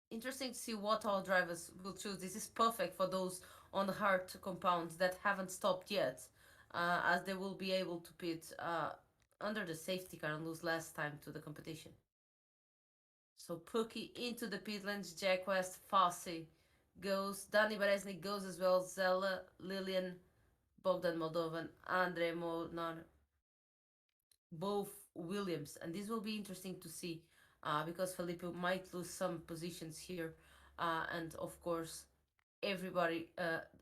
Interesting to see what our drivers will choose. This is perfect for those on the hard compounds that haven't stopped yet, as they will be able to pit under the safety car and lose less time to the competition. So Pookie into the pit lanes, Jack West, Fossey goes, Danny Beresnik goes as well, Zella, Lillian, Bogdan Moldovan, Andre Molnar, both Williams. And this will be interesting to see because Felipe might lose some positions here. And of course, everybody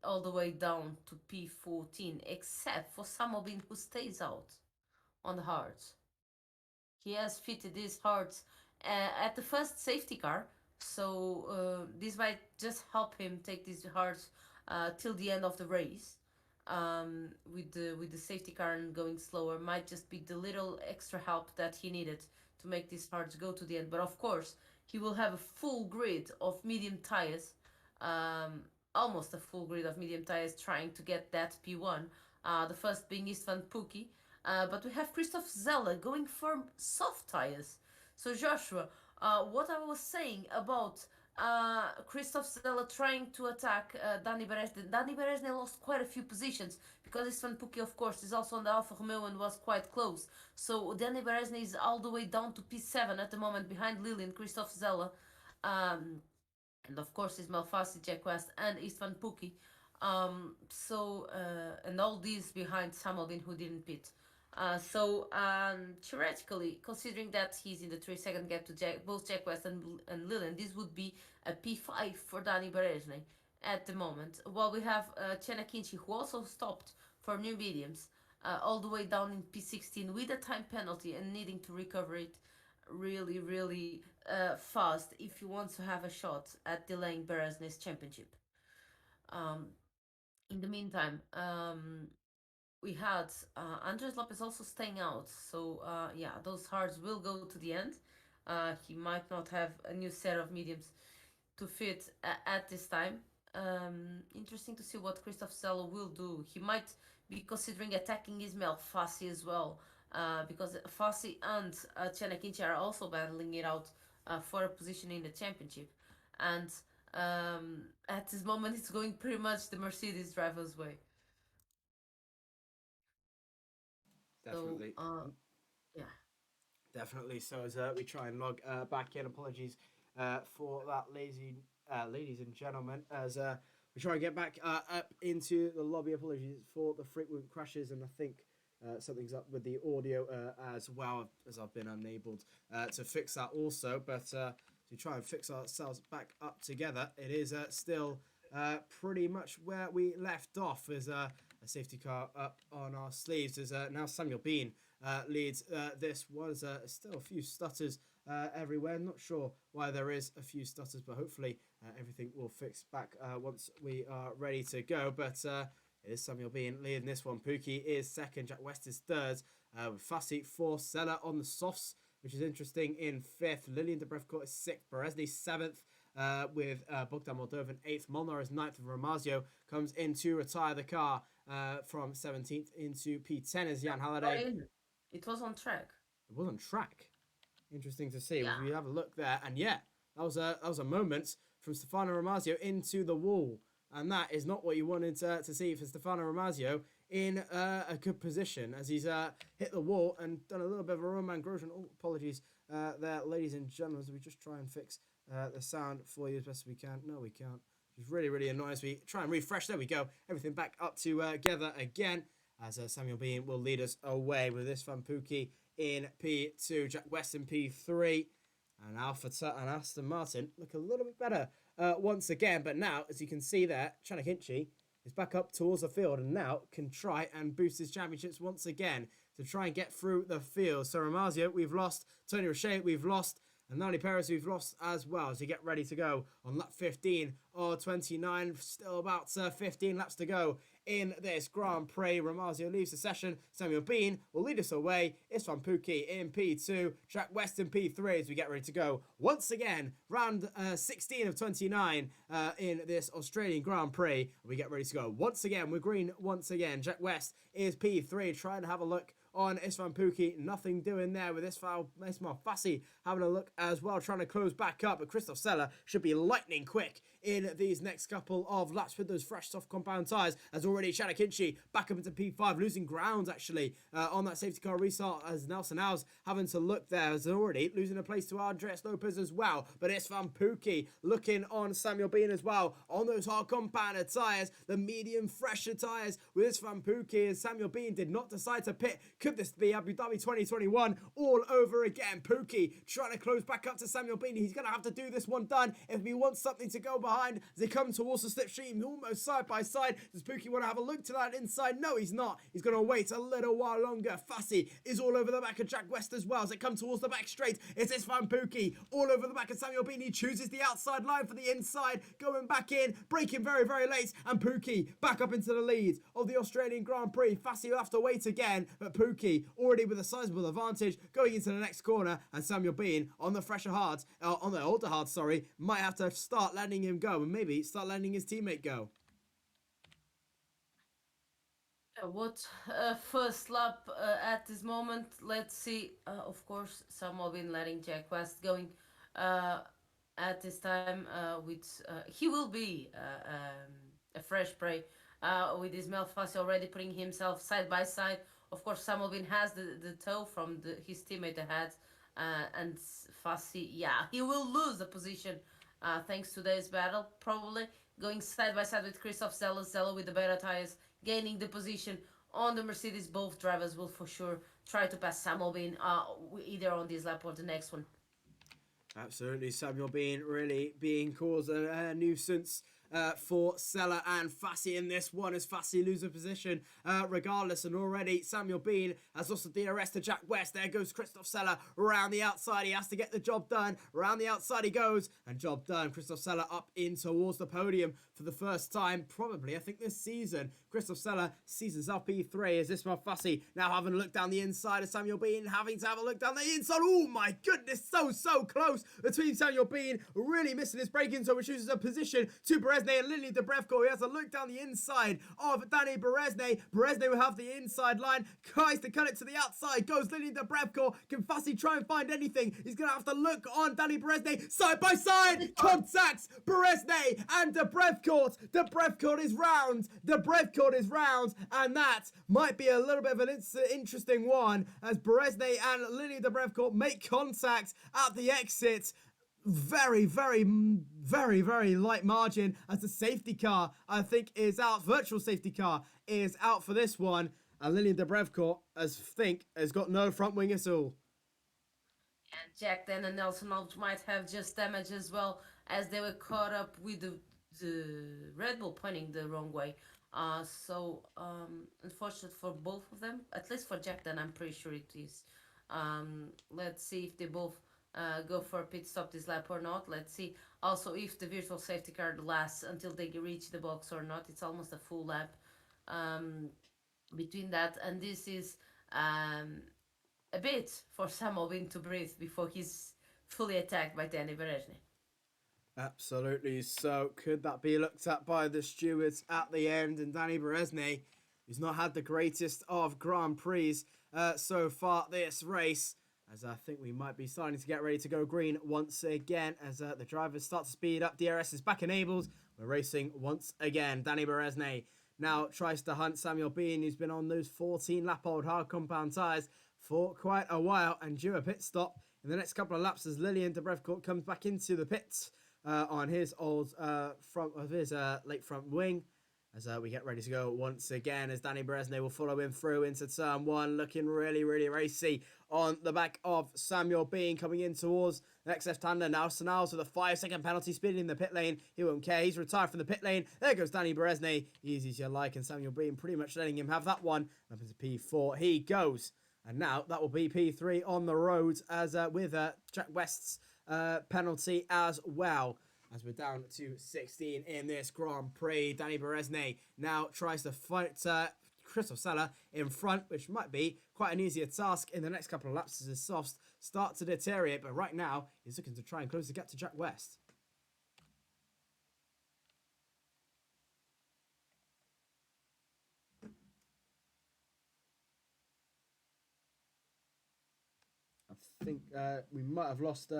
all the way down to P14, except for Samobin who stays out on the hards. He has fitted these hards at the first safety car, so this might just help him take these hards till the end of the race. With the safety car and going slower, might just be the little extra help that he needed to make these hards go to the end. But of course, he will have a full grid of medium tires, um, almost a full grid of medium tires, trying to get that P1. The first being Istvan Puki, but we have Christoph Zeller going for soft tires. So Joshua, what I was saying about Christoph Zeller trying to attack Dani Beresne. Dani Beresne lost quite a few positions because Istvan Puki, of course, is also on the Alfa Romeo and was quite close. So Dani Beresne is all the way down to P7 at the moment behind Lily and Christoph Zeller. And of course, Ismail Fassi, Jack West, and Istvan Puki. And all these behind Samuelin who didn't pit. Theoretically, considering that he's in the 3 second gap to both Jack West and Lillian, this would be a P5 for Dani Beresne at the moment. While we have Chena Kinchi, who also stopped for new mediums, all the way down in P16 with a time penalty and needing to recover it really, really fast if he wants to have a shot at delaying Beresne's championship. Um, in the meantime, we had Andres Lopez also staying out. So yeah, those hards will go to the end. He might not have a new set of mediums to fit at this time. Interesting to see what Christoph Zello will do. He might be considering attacking Ismail Fassi as well, because Fassi and Chena Kinchi are also battling it out for a position in the championship. And at this moment, it's going pretty much the Mercedes driver's way. Definitely. So, yeah. Definitely. So as we try and log back in, apologies for that, ladies and gentlemen. As we try and get back up into the lobby, apologies for the frequent crashes, and I think something's up with the audio as well, as I've been unable to fix that also. But to try and fix ourselves back up together, it is still pretty much where we left off, as a safety car up on our sleeves. As now Samuel Bean leads this. Was still a few stutters everywhere. Not sure why there is a few stutters, but hopefully everything will fix back once we are ready to go. But it is Samuel Bean leading this one. Pookie is second. Jack West is third. With Fassi fourth. Seller on the softs, which is interesting, in fifth. Lillian Debrevcourt is sixth. Beresny seventh. With Bogdan Moldovan eighth. Molnar is ninth. Ramazio comes in to retire the car from 17th into P10 as Jan Halliday. It was on track. It was on track. Interesting to see. Yeah. We have a look there, and yeah, that was a moment from Stefano Ramazio into the wall, and that is not what you wanted to see for Stefano Ramazio in a good position, as he's hit the wall and done a little bit of a Roman Grosjean. Oh, apologies there, ladies and gentlemen, as we just try and fix the sound for you as best as we can. No, we can't. Which is really, really annoying. As we try and refresh, there we go. Everything back up together again, as Samuel Bean will lead us away with this Van Pookie in P2, Jack West in P3, and and Aston Martin look a little bit better once again. But now, as you can see there, Chena Kinchi is back up towards the field and now can try and boost his championships once again to try and get through the field. So Ramazio, we've lost. Tony Roche, we've lost. And Nani Perez, we've lost as well, as you get ready to go on lap 15 or 29. Still about 15 laps to go in this Grand Prix. Ramazio leaves the session. Samuel Bean will lead us away. It's Van Pookie in P2. Jack West in P3 as we get ready to go once again. Round 16 of 29 in this Australian Grand Prix. We get ready to go once again. We're green once again. Jack West is P3. Trying to have a look on Istvan Pookie. Nothing doing there with Ismail Fassi having a look as well, trying to close back up. But Christoph Seller should be lightning quick in these next couple of laps with those fresh soft compound tyres, as already Shadakinchi back up into P5, losing ground actually on that safety car restart, as Nelson Alves having to look there, as already losing a place to Andres Lopez as well. But it's Van Pookie looking on Samuel Bean as well on those hard compounded tyres, the medium fresher tyres with Van Pookie, as Samuel Bean did not decide to pit. Could this be Abu Dhabi 2021 all over again? Pookie trying to close back up to Samuel Bean. He's going to have to do this one done if he wants something to go behind as they come towards the slipstream, almost side by side. Does Pookie want to have a look to that inside? No, he's not. He's going to wait a little while longer. Fassi is all over the back of Jack West as well as they come towards the back straight. It's this Van Pookie all over the back of Samuel Bean. He chooses the outside line for the inside, going back in, braking very, very late, and Pookie back up into the lead of the Australian Grand Prix. Fassi will have to wait again, but Pookie already with a sizable advantage going into the next corner, and Samuel Bean on the fresher hards, on the older hards, sorry, might have to start letting him go and maybe start letting his teammate go. What first lap at this moment? Let's see. Of course, Samuel Bean letting Jack West going at this time with he will be a fresh prey with Ismail Fassi already putting himself side by side. Of course, Samuel Bean has the toe from his teammate ahead, and Fassi, yeah, he will lose the position thanks to this battle, probably going side by side with Christoph Zeller. Zeller with the better tires, gaining the position on the Mercedes. Both drivers will for sure try to pass Samuel Bean either on this lap or the next one. Absolutely, Samuel Bean really being caused a nuisance for Sella and Fassi in this one, as Fassi loses position regardless, and already Samuel Bean has lost the DRS to Jack West. There goes Christoph Sella around the outside. He has to get the job done. Around the outside he goes, and job done. Christoph Sella up in towards the podium for the first time, probably, I think, this season. Christoph Sella seasons up P3 as Ismail Fassi now having a look down the inside of Samuel Bean, having to have a look down the inside. Oh my goodness, so close between Samuel Bean, really missing his braking, so he chooses a position to Berezne and Lily Debrevko. He has a look down the inside of Danny Berezne. Berezne will have the inside line, tries to cut it to the outside, goes Lily Debrevko. Can Fassi try and find anything? He's going to have to look on Danny Berezne, side by side, contacts Berezne and Debrevko. Debrevko is round, Debrevko is round, and that might be a little bit of an interesting one as Berezne and Lily Debrevko make contact at the exit. Very light margin as the safety car, I think, is out. Virtual safety car is out for this one. And Lillian Debrevko, as think, has got no front wing at all. And Jack then and Nelson Alves might have just damage as well, as they were caught up with the Red Bull pointing the wrong way. So unfortunate for both of them, at least for Jack then, I'm pretty sure it is. Let's see if they both go for a pit stop this lap or not. Let's see also if the virtual safety car lasts until they reach the box or not. It's almost a full lap between that, and this is a bit for Samuel Bean to breathe before he's fully attacked by Danny Berezne. Absolutely. So could that be looked at by the stewards at the end? And Danny Berezne, who's not had the greatest of Grand Prix so far this race, as I think we might be starting to get ready to go green once again as the drivers start to speed up. DRS is back enabled. We're racing once again. Danny Berezne now tries to hunt Samuel Bean, who's been on those 14-lap-old hard compound tyres for quite a while, and due a pit stop in the next couple of laps as Lillian Debrevko comes back into the pits on his old front of his late front wing. As we get ready to go once again, as Danny Berezne will follow him through into turn one, looking really racy on the back of Samuel Bean, coming in towards the next left-hander. Now Sanals with a 5-second penalty, speeding in the pit lane. He won't care. He's retired from the pit lane. There goes Danny Berezne. Easy as you like, and Samuel Bean pretty much letting him have that one. Up into P4 he goes. And now that will be P3 on the road as with Jack West's penalty as well. As we're down to 16 in this Grand Prix, Danny Berezne now tries to fight Christoph Sella in front, which might be quite an easier task in the next couple of laps as his softs start to deteriorate. But right now, he's looking to try and close the gap to Jack West. I think we might have lost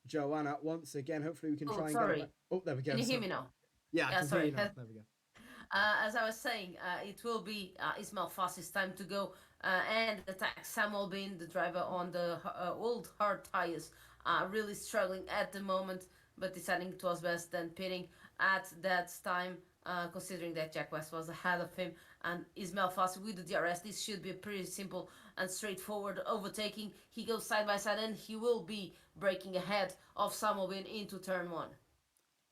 Joanna once again. Hopefully, we can Oh, try and get her back. sorry. Oh, there we Can go. you hear So, me now? yeah, I Yeah, can hear you sorry. now. There we go. As I was saying, it will be Ismail Fassi's time to go and attack Samuel Bean, the driver on the old hard tires, really struggling at the moment, but deciding it was best than pitting at that time, considering that Jack West was ahead of him. And Ismail Fassi with the DRS, this should be a pretty simple and straightforward overtaking. He goes side by side and he will be breaking ahead of Samuel Bean into turn one.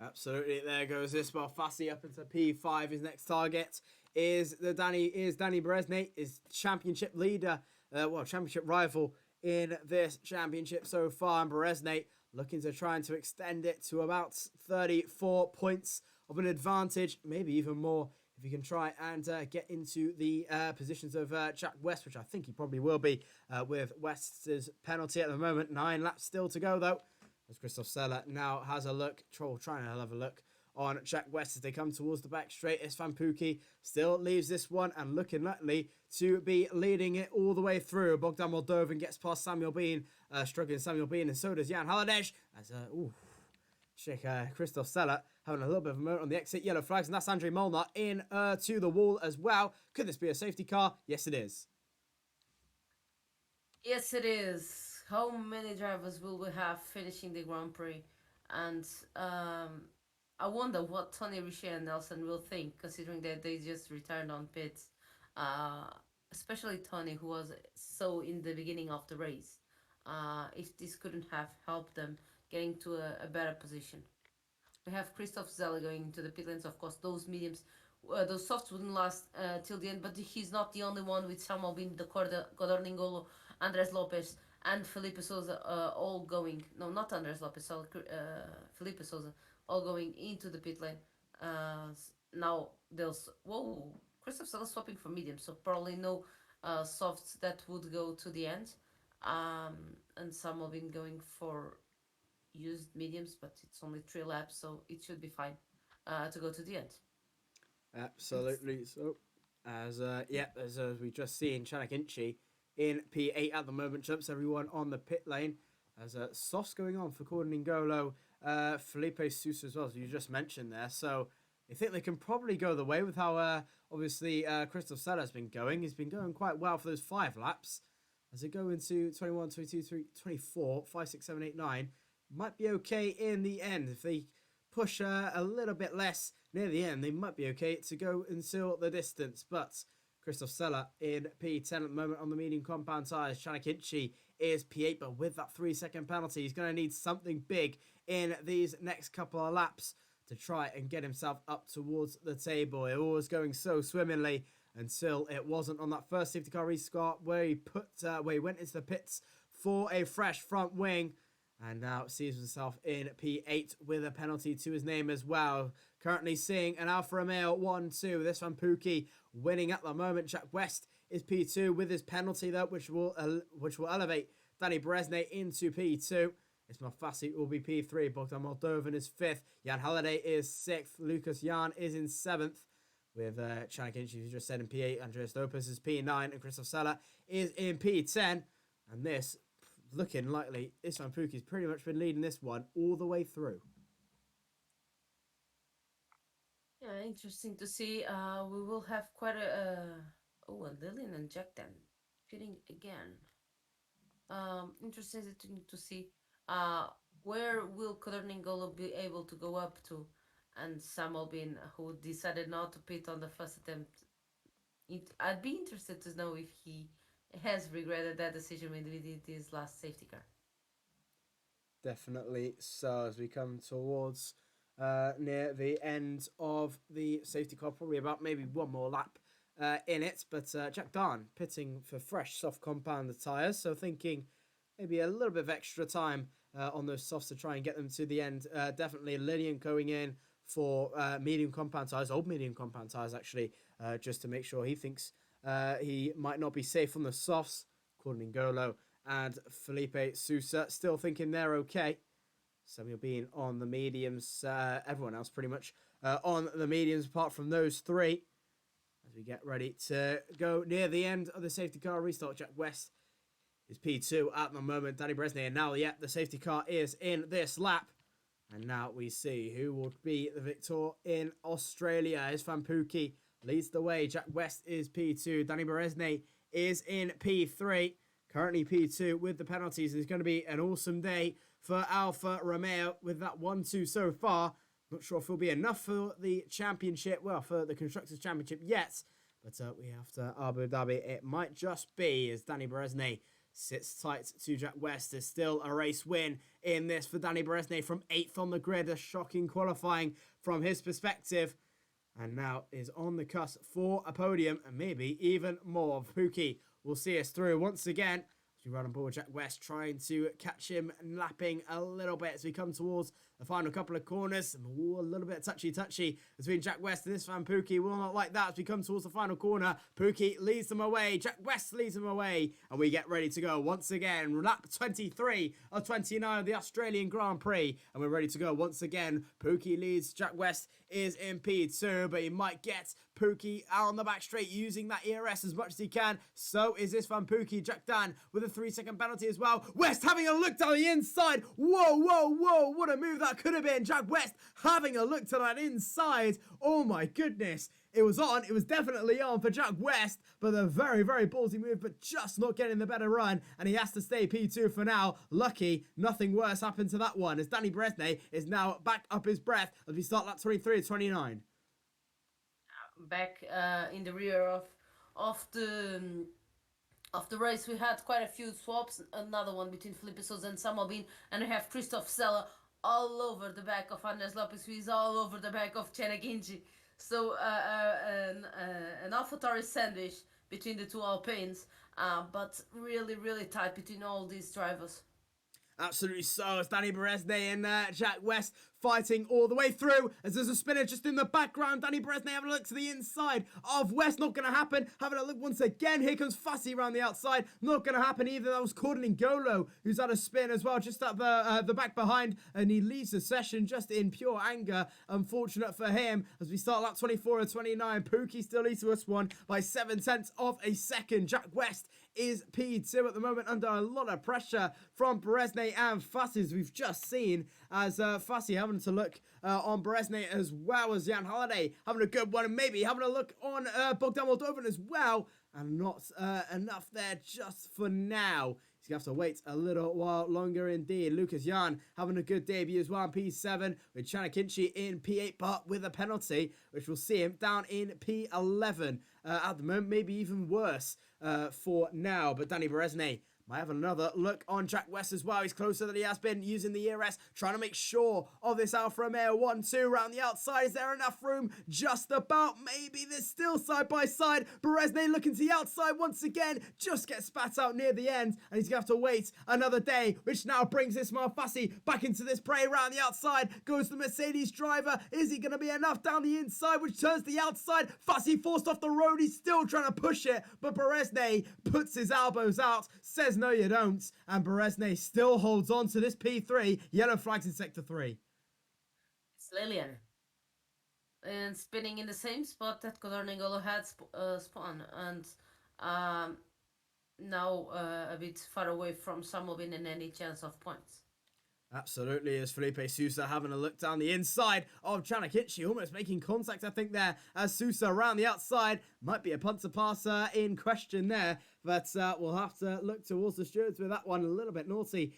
Absolutely, there goes Ismail Fassi up into P5. His next target is Danny Beresnay, is championship leader, championship rival in this championship so far. And Beresnay looking to try and to extend it to about 34 points of an advantage, maybe even more if he can try and get into the positions of Jack West, which I think he probably will be with West's penalty at the moment. 9 laps still to go though. As Christoph Seller now has a look, trying to have a look on Jack West as they come towards the back straight. Istvan Pukki still leaves this one and looking likely to be leading it all the way through. Bogdan Moldovan gets past Samuel Bean, struggling Samuel Bean, and so does Jan Haladej. As Christoph Seller having a little bit of a moment on the exit. Yellow flags, and that's Andrei Molnar in to the wall as well. Could this be a safety car? Yes, it is. Yes, it is. How many drivers will we have finishing the Grand Prix? And I wonder what Tony Richer and Nelson will think, considering that they just returned on pits. Uh, Especially Tony, who was so in the beginning of the race. If this couldn't have helped them getting to a better position. We have Christoph Zeller going into the pit lanes. Of course, those mediums, those softs wouldn't last till the end, but he's not the only one with Samuel Bean, the Godorningolo, Andres Lopez, and Felipe Souza all going. No, not Andres Lopez, Felipe Souza all going into the pit lane. Now there's Christoph Zeller swapping for medium, so probably no softs that would go to the end. And Samuel Bean going for used mediums, but it's only 3 laps, so it should be fine to go to the end. Absolutely. So, as we just seen, Chanak Inchi in P8 at the moment jumps everyone on the pit lane. As softs going on for Gordon N'Golo, Felipe Sousa as well, as you just mentioned there. So, I think they can probably go the way with how obviously Christoph Seller has been going. He's been going quite well for those 5 laps. As they go into 21, 22, 24, 5, 6, 7, 8, 9, might be okay in the end. If they push a little bit less near the end, they might be okay to go until the distance. But Christoph Seller in P10 at the moment on the medium compound tyres. Chanak Inchi is P8, but with that 3-second penalty, he's going to need something big in these next couple of laps to try and get himself up towards the table. It was going so swimmingly until it wasn't on that first safety car restart where he went into the pits for a fresh front wing. And now sees himself in P8 with a penalty to his name as well. Currently seeing an Alfa Romeo 1-2. This one Pukki winning at the moment. Jack West is P2 with his penalty though, which will elevate Danny Beresnay into P2. Ismail Fassi will be P3. Bogdan Moldovan is 5th. Jan Halliday is 6th. Lucas Jan is in 7th. With Chanak Inchi, who just said, in P8. Andreas Lopez is P9. And Christoph Seller is in P10. And this looking likely, Istvan Pukki's pretty much been leading this one all the way through. Yeah, interesting to see. We will have quite a Lillian and Jack then pitting again. Interesting to see where will Kodorningolo be able to go up to, and Samuel Bean, who decided not to pit on the first attempt. I'd be interested to know if he has regretted that decision when we did his last safety car. Definitely. So as we come towards near the end of the safety car, probably about maybe one more lap in it. But Jack Darn pitting for fresh soft compound tyres. So thinking maybe a little bit of extra time on those softs to try and get them to the end. Definitely Lillian going in for medium compound tyres, old medium compound tyres actually, just to make sure he thinks he might not be safe on the softs. According to N'Golo and Felipe Sousa still thinking they're okay. Samuel Bean on the mediums. Everyone else pretty much on the mediums apart from those 3. As we get ready to go near the end of the safety car restart, Jack West is P2 at the moment. Danny Beresney, and now, yeah, the safety car is in this lap. And now we see who will be the victor in Australia. Isfan Pookie leads the way. Jack West is P2. Danny Beresney is in P3. Currently P2 with the penalties. It's going to be an awesome day for Alfa Romeo with that 1-2 so far. Not sure if it'll be enough for the championship, well, for the Constructors' Championship yet. But we have to Abu Dhabi. It might just be as Danny Beresney sits tight to Jack West. There's still a race win in this for Danny Beresney from 8th on the grid. A shocking qualifying from his perspective. And now is on the cusp for a podium and maybe even more. Pookie will see us through once again as we run on board Jack West, trying to catch him lapping a little bit as we come towards the final couple of corners. Ooh, a little bit touchy between Jack West and this fan Pookie. Will not like that as we come towards the final corner. Pookie leads them away. Jack West leads them away. And we get ready to go once again. Lap 23 of 29 of the Australian Grand Prix. And we're ready to go once again. Pookie leads. Jack West is in P2, but he might get Pookie out on the back straight using that ERS as much as he can. So is this fan Pookie. Jack Dan with a 3-second penalty as well. West having a look down the inside. Whoa. What a move that could have been. Jack West having a look to that inside. Oh my goodness. It was on. It was definitely on for Jack West, but a very ballsy move, but just not getting the better run, and he has to stay P2 for now. Lucky nothing worse happened to that one, as Danny Beresney is now back up his breath as we start lap 23 of 29. Back in the rear of the race, we had quite a few swaps. Another one between Felipe Sousa and Samuel Bean, and we have Christoph Sella all over the back of Anders Lopez, who is all over the back of Cena Ginji. So an AlphaTauri sandwich between the two Alpines, but really tight between all these drivers. Absolutely so. It's Danny Beresney and Jack West fighting all the way through as there's a spinner just in the background. Danny Beresney having a look to the inside of West. Not going to happen. Having a look once again. Here comes Fussy around the outside. Not going to happen either. That was Cordon Ngolo who's had a spin as well just at the back behind, and he leaves the session just in pure anger. Unfortunate for him as we start lap 24 of 29. Pookie still leads to us one by 0.7 of a second. Jack West is P2 at the moment under a lot of pressure from Beresney and Fussy, as we've just seen, as Fussy having to look on Beresney as well as Jan Holiday having a good one, and maybe having a look on Bogdan Moldovan as well, and not enough there just for now. He's going to have to wait a little while longer indeed. Lucas Jan having a good debut as well in P7 with Chana Kinchi in P8, but with a penalty, which will see him down in P11 at the moment, maybe even worse for now. But Danny Beresney might have another look on Jack West as well. He's closer than he has been using the ERS, trying to make sure of this Alfa Romeo 1-2 around the outside. Is there enough room? Just about. Maybe there's still side by side. Beresney looking to the outside once again. Just gets spat out near the end, and he's going to have to wait another day, which now brings Ismail Fassi back into this prey around the outside. Goes the Mercedes driver. Is he going to be enough down the inside, which turns the outside? Fassi forced off the road. He's still trying to push it, but Beresney puts his elbows out, says no you don't, and Beresney still holds on to this P3. Yellow flags in sector 3. It's Lillian, and spinning in the same spot that Codorningolo had spawned, and now a bit far away from Samovin and any chance of points. Absolutely, as Felipe Sousa having a look down the inside of Chanakichi, almost making contact, I think, there, as Sousa around the outside. Might be a punter passer in question there, but we'll have to look towards the stewards with that one. A little bit naughty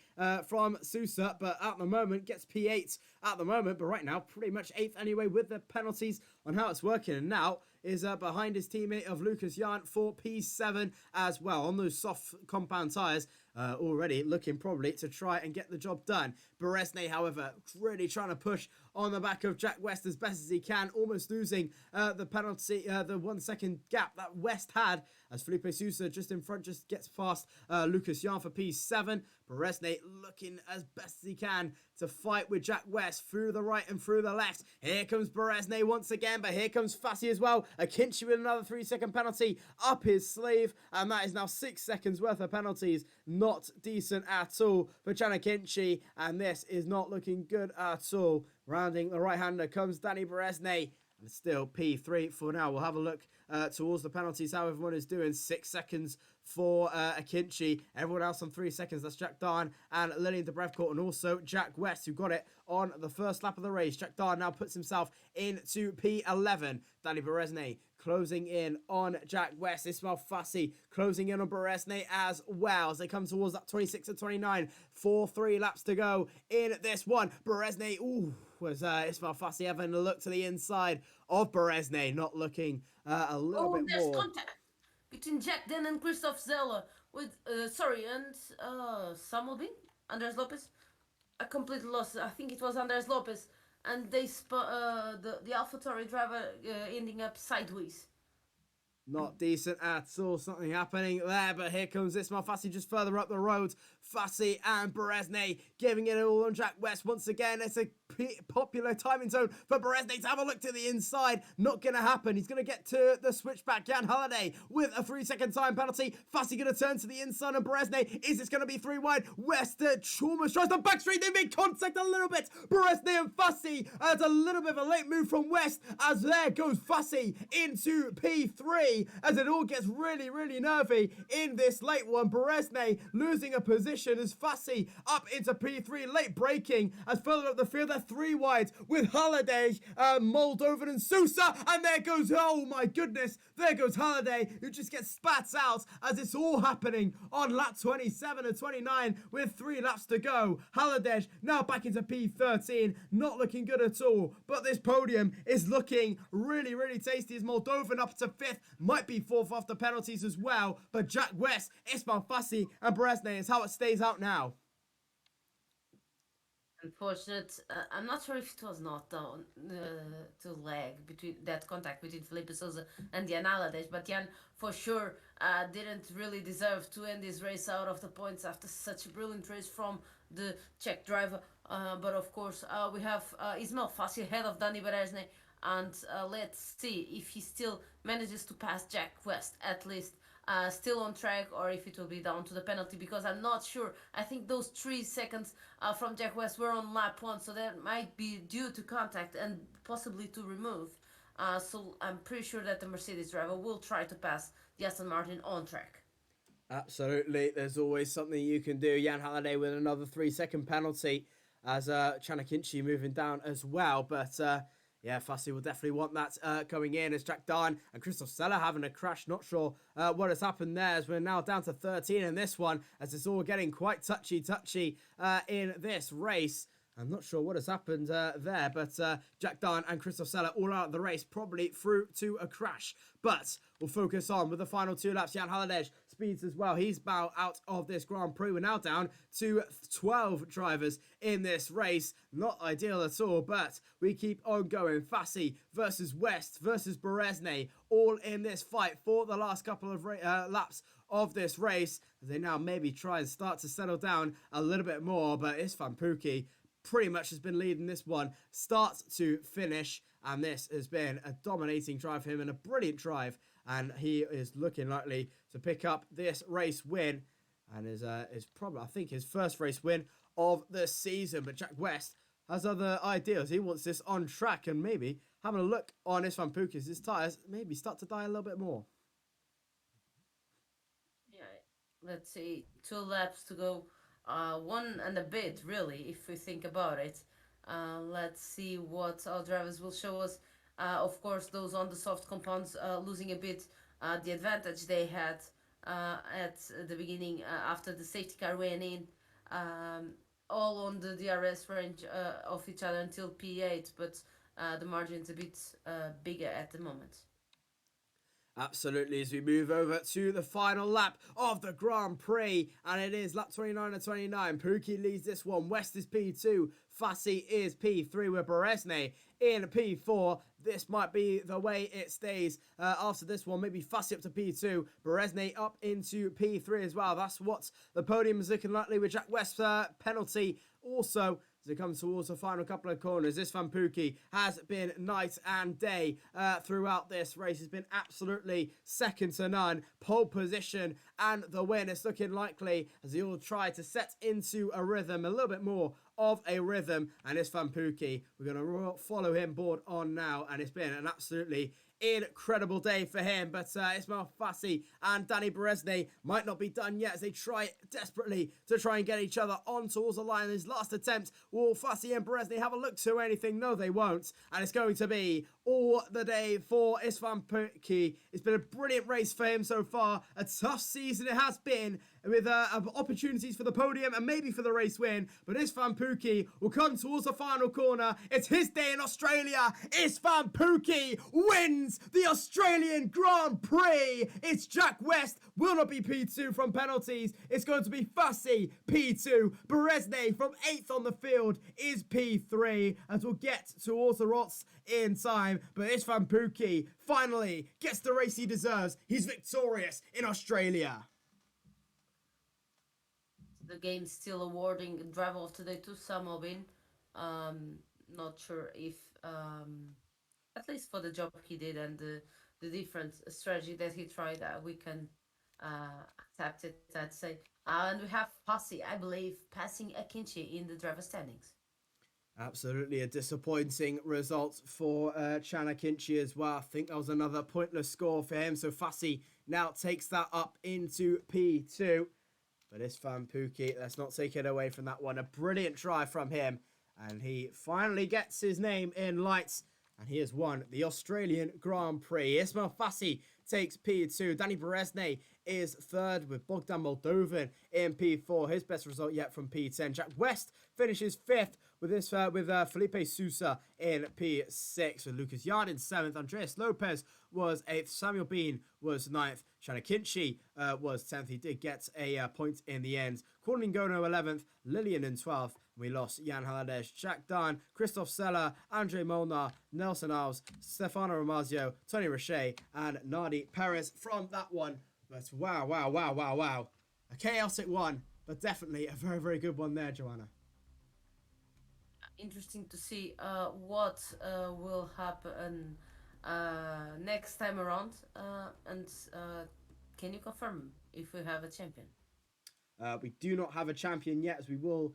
from Sousa, but at the moment gets P8 at the moment, but right now pretty much 8th anyway with the penalties on how it's working, and now is behind his teammate of Lucas Jan for P7 as well on those soft compound tyres. Already looking probably to try and get the job done. Beresney, however, really trying to push on the back of Jack West as best as he can, almost losing the penalty, the 1 second gap that West had, as Felipe Sousa just in front just gets past Lucas Jan for P7. Beresney looking as best as he can to fight with Jack West through the right and through the left. Here comes Beresney once again, but here comes Fassi as well. Akinci with another 3 second penalty up his sleeve, and that is now 6 seconds worth of penalties. Not decent at all for Chanakinchi, and this is not looking good at all. Rounding the right-hander comes Danny Beresney. And it's still P3 for now. We'll have a look towards the penalties, how everyone is doing. 6 seconds for Akinci. Everyone else on 3 seconds. That's Jack Darn and Lillian de Brevcourt, and also Jack West, who got it on the first lap of the race. Jack Darn now puts himself into P11. Danny Beresne closing in on Jack West. Ismail Fassi closing in on Beresne as well as they come towards that 26 and 29. 3 laps to go in this one. Beresne, was Ismail Fassi having a look to the inside of Beresne, not looking a little bit there's more. Contact between Jack Den and Christoph Zeller with and Samuel Bean, Andres Lopez. I completely lost. I think it was Andres Lopez, and they the AlphaTauri driver ending up sideways. Not decent at all. Something happening there, but here comes Ismail Fassi just further up the road. Fassi and Beresne giving it all on Jack West once again. It's a popular timing zone for Beresne to have a look to the inside. Not going to happen. He's going to get to the switchback. Jan Halliday with a 3-second time penalty. Fassi going to turn to the inside on Beresne. Is this going to be 3 wide? West Chalmers tries the back straight. They make contact a little bit. Beresne and Fassi. It's a little bit of a late move from West as there goes Fassi into P3 as it all gets really, really nervy in this late one. Beresne losing a position as Fassi up into P3, late braking as further up the field. They're 3 wide with Halliday, Moldovan and Sousa, and there goes, oh my goodness, there goes Halliday, who just gets spat out as it's all happening on lap 27 and 29 with 3 laps to go. Halliday now back into P13, not looking good at all, but this podium is looking really, really tasty as Moldovan up to 5th, might be 4th after penalties as well, but Jack West, Ismail Fassi and Beresne is how it stays out now. Unfortunate. I'm not sure if it was not down to lag between that contact between Felipe Souza and Jan Alades, but Jan for sure didn't really deserve to end this race out of the points after such a brilliant race from the Czech driver. But of course, we have Ismail Fassi ahead of Dani Beresne, and let's see if he still manages to pass Jack West at least. Still on track, or if it will be down to the penalty, because I'm not sure. I think those 3 seconds from Jack West were on lap 1, so that might be due to contact and possibly to remove. So I'm pretty sure that the Mercedes driver will try to pass the Aston Martin on track. Absolutely, there's always something you can do. Jan Halliday with another 3-second penalty as Chanakinchi moving down as well, but yeah, Fassi will definitely want that going in as Jack Darn and Christoph Seller having a crash. Not sure what has happened there as we're now down to 13 in this one as it's all getting quite touchy in this race. I'm not sure what has happened there, but Jack Darn and Christoph Seller all out of the race, probably through to a crash. But we'll focus on with the final 2 laps. Jan Halliday speeds as well. He's bow out of this Grand Prix. We're now down to 12 drivers in this race. Not ideal at all, but we keep on going. Fassi versus West versus Beresne, all in this fight for the last couple of laps of this race. They now maybe try and start to settle down a little bit more, but Istvan Pukki pretty much has been leading this one start to finish, and this has been a dominating drive for him and a brilliant drive, and he is looking likely to pick up this race win, and is probably, I think, his first race win of the season. But Jack West has other ideas. He wants this on track, and maybe having a look on Istvan Pukki's, his tyres maybe start to die a little bit more. Yeah, let's see, 2 laps to go. 1 and a bit, really, if we think about it. Let's see what our drivers will show us. Of course, those on the soft compounds losing a bit the advantage they had at the beginning after the safety car went in. All on the DRS range of each other until P8, but the margin's a bit bigger at the moment. Absolutely, as we move over to the final lap of the Grand Prix, and it is lap 29 and 29. Pukki leads this one. West is P2. Fassi is P3 with Beresne in P4. This might be the way it stays after this one. Maybe Fassi up to P2. Beresne up into P3 as well. That's what the podium is looking likely with Jack West's penalty. Also, as it comes towards the final couple of corners, Istvan Pukki has been night and day throughout this race. It's been absolutely second to none. Pole position and the win is looking likely as he will try to set into a rhythm a little bit more of a rhythm, and it's Pookie. We're going to follow him board on now, and it's been an absolutely incredible day for him. But Ismail Fassi and Danny Berezne might not be done yet as they try desperately to try and get each other on towards the line. His last attempt. Will Fassi and Berezne have a look to anything? No, they won't. And it's going to be all the day for Isfan Pookie. It's been a brilliant race for him so far. A tough season it has been, with opportunities for the podium and maybe for the race win. But Isfan Pookie will come towards the final corner. It's his day in Australia. Isfan Pookie wins the Australian Grand Prix. It's Jack West, will not be P2 from penalties. It's going to be Fassi, P2. Berezne from 8th on the field is P3, as we'll get towards the Rots in time. But Isfan Pookie finally gets the race he deserves. He's victorious in Australia. The game's still awarding driver of today to Samobin. Not sure if, at least for the job he did and the different strategy that he tried, we can accept it, I'd say. And we have Fassi, I believe, passing Akinci in the driver standings. Absolutely a disappointing result for Chan Akinci as well. I think that was another pointless score for him. So Fassi now takes that up into P2. But Isfan Pookie, let's not take it away from that one. A brilliant try from him. And he finally gets his name in lights. And he has won the Australian Grand Prix. Ismail Fassi takes P2. Danny Berezne is third, with Bogdan Moldovan in P4. His best result yet from P10. Jack West finishes fifth with Felipe Sousa in P6. With Lucas Yard in 7th. Andreas Lopez was 8th. Samuel Bean was 9th. Shana Kinchi was 10th. He did get a point in the end. Courtney Ngono 11th. Lillian in 12th. We lost Jan Haladesh, Jack Dunn, Christoph Seller, Andre Molnar, Nelson Alves, Stefano Ramazio, Tony Roche, and Nardi Perez from that one. But wow. A chaotic one, but definitely a very, very good one there, Joanna. Interesting to see what will happen next time around. And can you confirm if we have a champion? We do not have a champion yet, as we will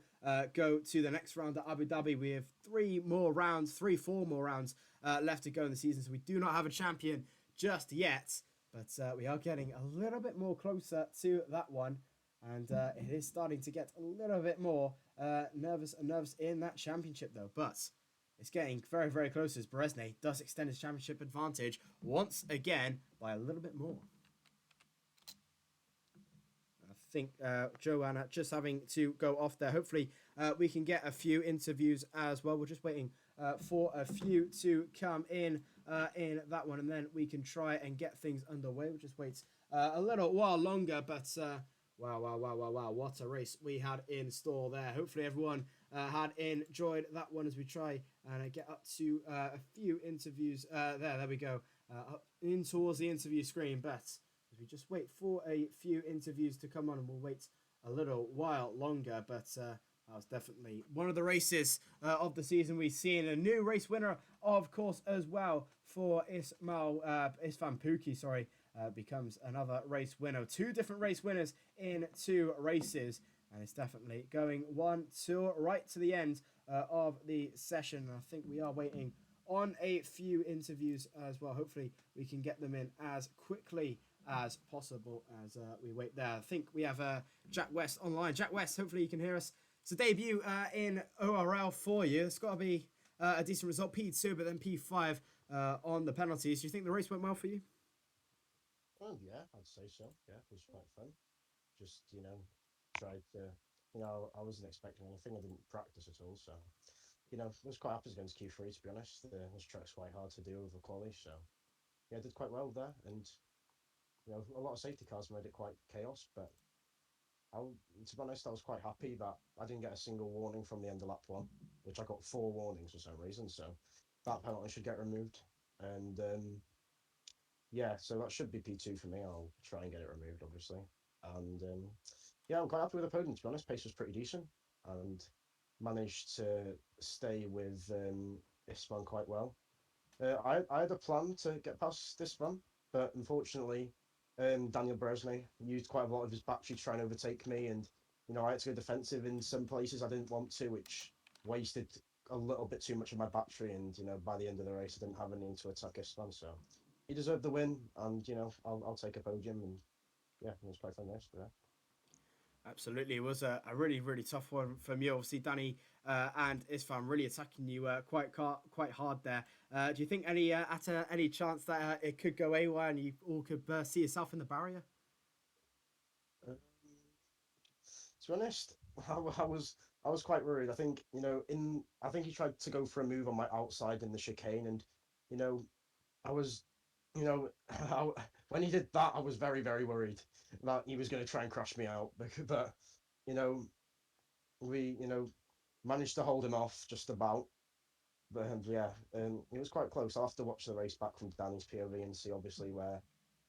go to the next round at Abu Dhabi. We have 4 more rounds left to go in the season, so we do not have a champion just yet. But we are getting a little bit more closer to that one, and it is starting to get a little bit more nervous in that championship, though. But it's getting very, very close as Berezne does extend his championship advantage once again by a little bit more. I think Joanna just having to go off there. Hopefully we can get a few interviews as well. We're just waiting for a few to come in that one, and then we can try and get things underway. We'll just wait a little while longer, but wow, what a race we had in store there. Hopefully everyone had enjoyed that one as we try and get up to a few interviews there we go, up in towards the interview screen. But as we just wait for a few interviews to come on, and we'll wait a little while longer. But that was definitely one of the races of the season we've seen. A new race winner, of course, as well for Isfan Pookie, becomes another race winner. 2 different race winners in 2 races. And it's definitely going 1-2 right to the end of the session. I think we are waiting on a few interviews as well. Hopefully we can get them in as quickly as possible as we wait there. I think we have Jack West online. Jack West, hopefully you can hear us. It's a debut in ORL for you. It's got to be a decent result. P2, but then P5 on the penalties. Do you think the race went well for you? Well, yeah, I'd say so. Yeah, it was quite fun. Just, tried to, I wasn't expecting anything. I didn't practice at all. So, I was quite happy against Q3, to be honest. This track's quite hard to do over quali. So, yeah, I did quite well there. And, a lot of safety cars made it quite chaos. But, to be honest, I was quite happy that I didn't get a single warning from the end of lap 1, which I got 4 warnings for some reason. So, that penalty should get removed. And, yeah, so that should be P2 for me. I'll try and get it removed, obviously. And yeah, I'm quite happy with the podium, to be honest. Pace was pretty decent and managed to stay with Ispan quite well. I had a plan to get past Ispan, but unfortunately, Daniel Berezne used quite a lot of his battery to try and overtake me, and I had to go defensive in some places I didn't want to, which wasted a little bit too much of my battery. And by the end of the race, I didn't have anything to attack Istvan. So he deserved the win, and I'll take a podium. And yeah, it was quite fun race. But, yeah. Absolutely, it was a really really tough one from you. Obviously, Danny and Isfan really attacking you quite hard there. Do you think any chance that it could go AWA and you all could see yourself in the barrier? Um, to be honest, I was quite worried. I think I think he tried to go for a move on my outside in the chicane, and you know I was you know when he did that, I was very very worried that he was going to try and crash me out. But you know we managed to hold him off just about. But yeah, it was quite close. I'll have to watch the race back from Danny's POV and see obviously where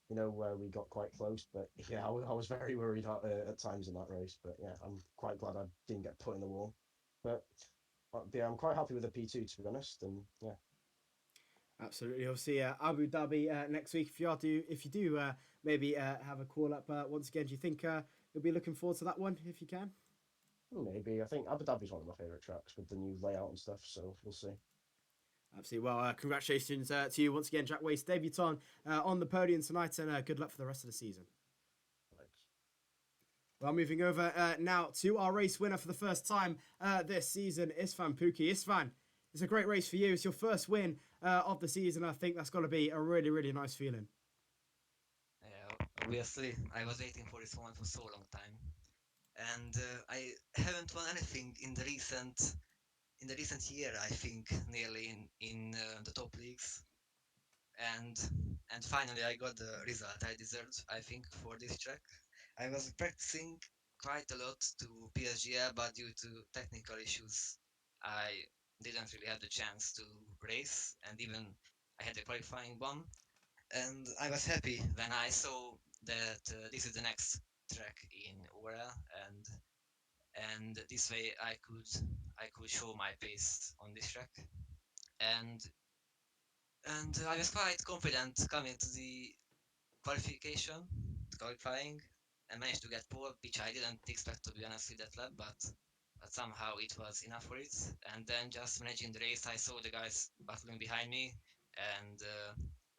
we got quite close. But yeah, I was very worried at times in that race. But yeah, I'm quite glad I didn't get put in the wall. But yeah, I'm quite happy with the P2 to be honest. And yeah. Absolutely. Obviously, Abu Dhabi next week. If you do maybe have a call up once again, do you think you'll be looking forward to that one if you can? Maybe. I think Abu Dhabi's one of my favourite tracks with the new layout and stuff, so we'll see. Absolutely. Well, congratulations to you once again, Jack Waste, debutant on the podium tonight, and good luck for the rest of the season. Thanks. Well, moving over now to our race winner for the first time this season, Isfan Pookie. Isfan, it's a great race for you. It's your first win of the season. I think that's got to be a really, really nice feeling. Yeah, obviously, I was waiting for this one for so long time, and I haven't won anything in the recent year. I think nearly in the top leagues, and finally I got the result I deserved. I think for this track, I was practicing quite a lot to PSG, but due to technical issues, I didn't really have the chance to race, and even I had a qualifying one. And I was happy when I saw that this is the next track in Ora, and this way I could show my pace on this track, and I was quite confident coming to the qualifying, and managed to get pole, which I didn't expect to be honest with that lap, but somehow it was enough for it. And then just managing the race, I saw the guys battling behind me, and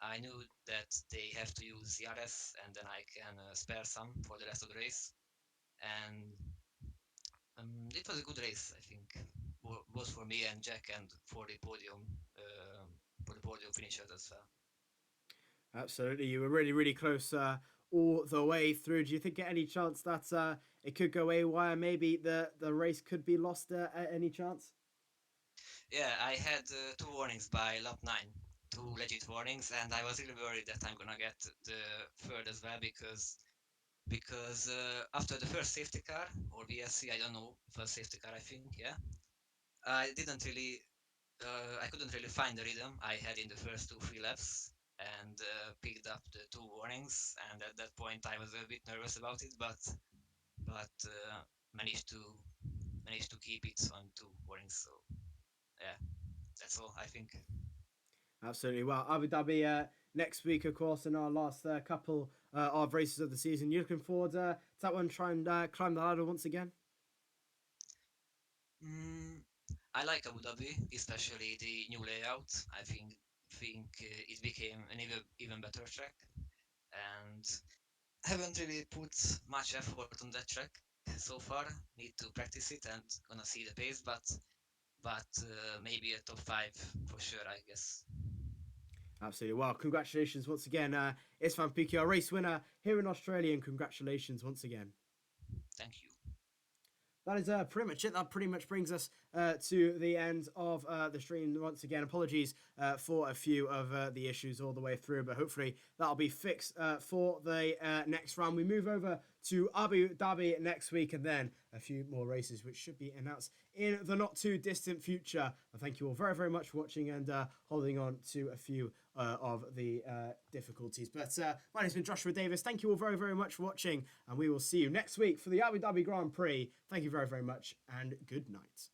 I knew that they have to use CRS, and then I can spare some for the rest of the race. And it was a good race, I think, both for me and Jack, and for the podium finishers as well. Absolutely. You were really, really close all the way through. Do you think at any chance that it could go AWA? Maybe the race could be lost at any chance? Yeah, I had 2 warnings by lap 9, 2 legit warnings, and I was really worried that I'm gonna get the third as well because after the first safety car or VSC, I don't know, first safety car I think, yeah, I didn't really I couldn't really find the rhythm I had in the first 2-3 laps, and picked up the 2 warnings, and at that point I was a bit nervous about it, but managed to keep it on 2 warnings. So yeah, that's all I think. Absolutely. Well, Abu Dhabi next week, of course, in our last couple of races of the season. You looking forward to that one? Try and climb the ladder once again. I like Abu Dhabi, especially the new layout. I think it became an even better track, and haven't really put much effort on that track so far. Need to practice it and gonna see the pace, but maybe a top 5 for sure, I guess. Absolutely. Well, congratulations once again, Isfan Piki, our race winner here in Australia, and congratulations once again. Thank you. That is pretty much it. That pretty much brings us to the end of the stream. Once again, apologies for a few of the issues all the way through, but hopefully that'll be fixed for the next round. We move over to Abu Dhabi next week, and then a few more races, which should be announced in the not too distant future. And thank you all very, very much for watching and holding on to a few of the difficulties. But my name's been Joshua Davis. Thank you all very, very much for watching, and we will see you next week for the Abu Dhabi Grand Prix. Thank you very, very much, and good night.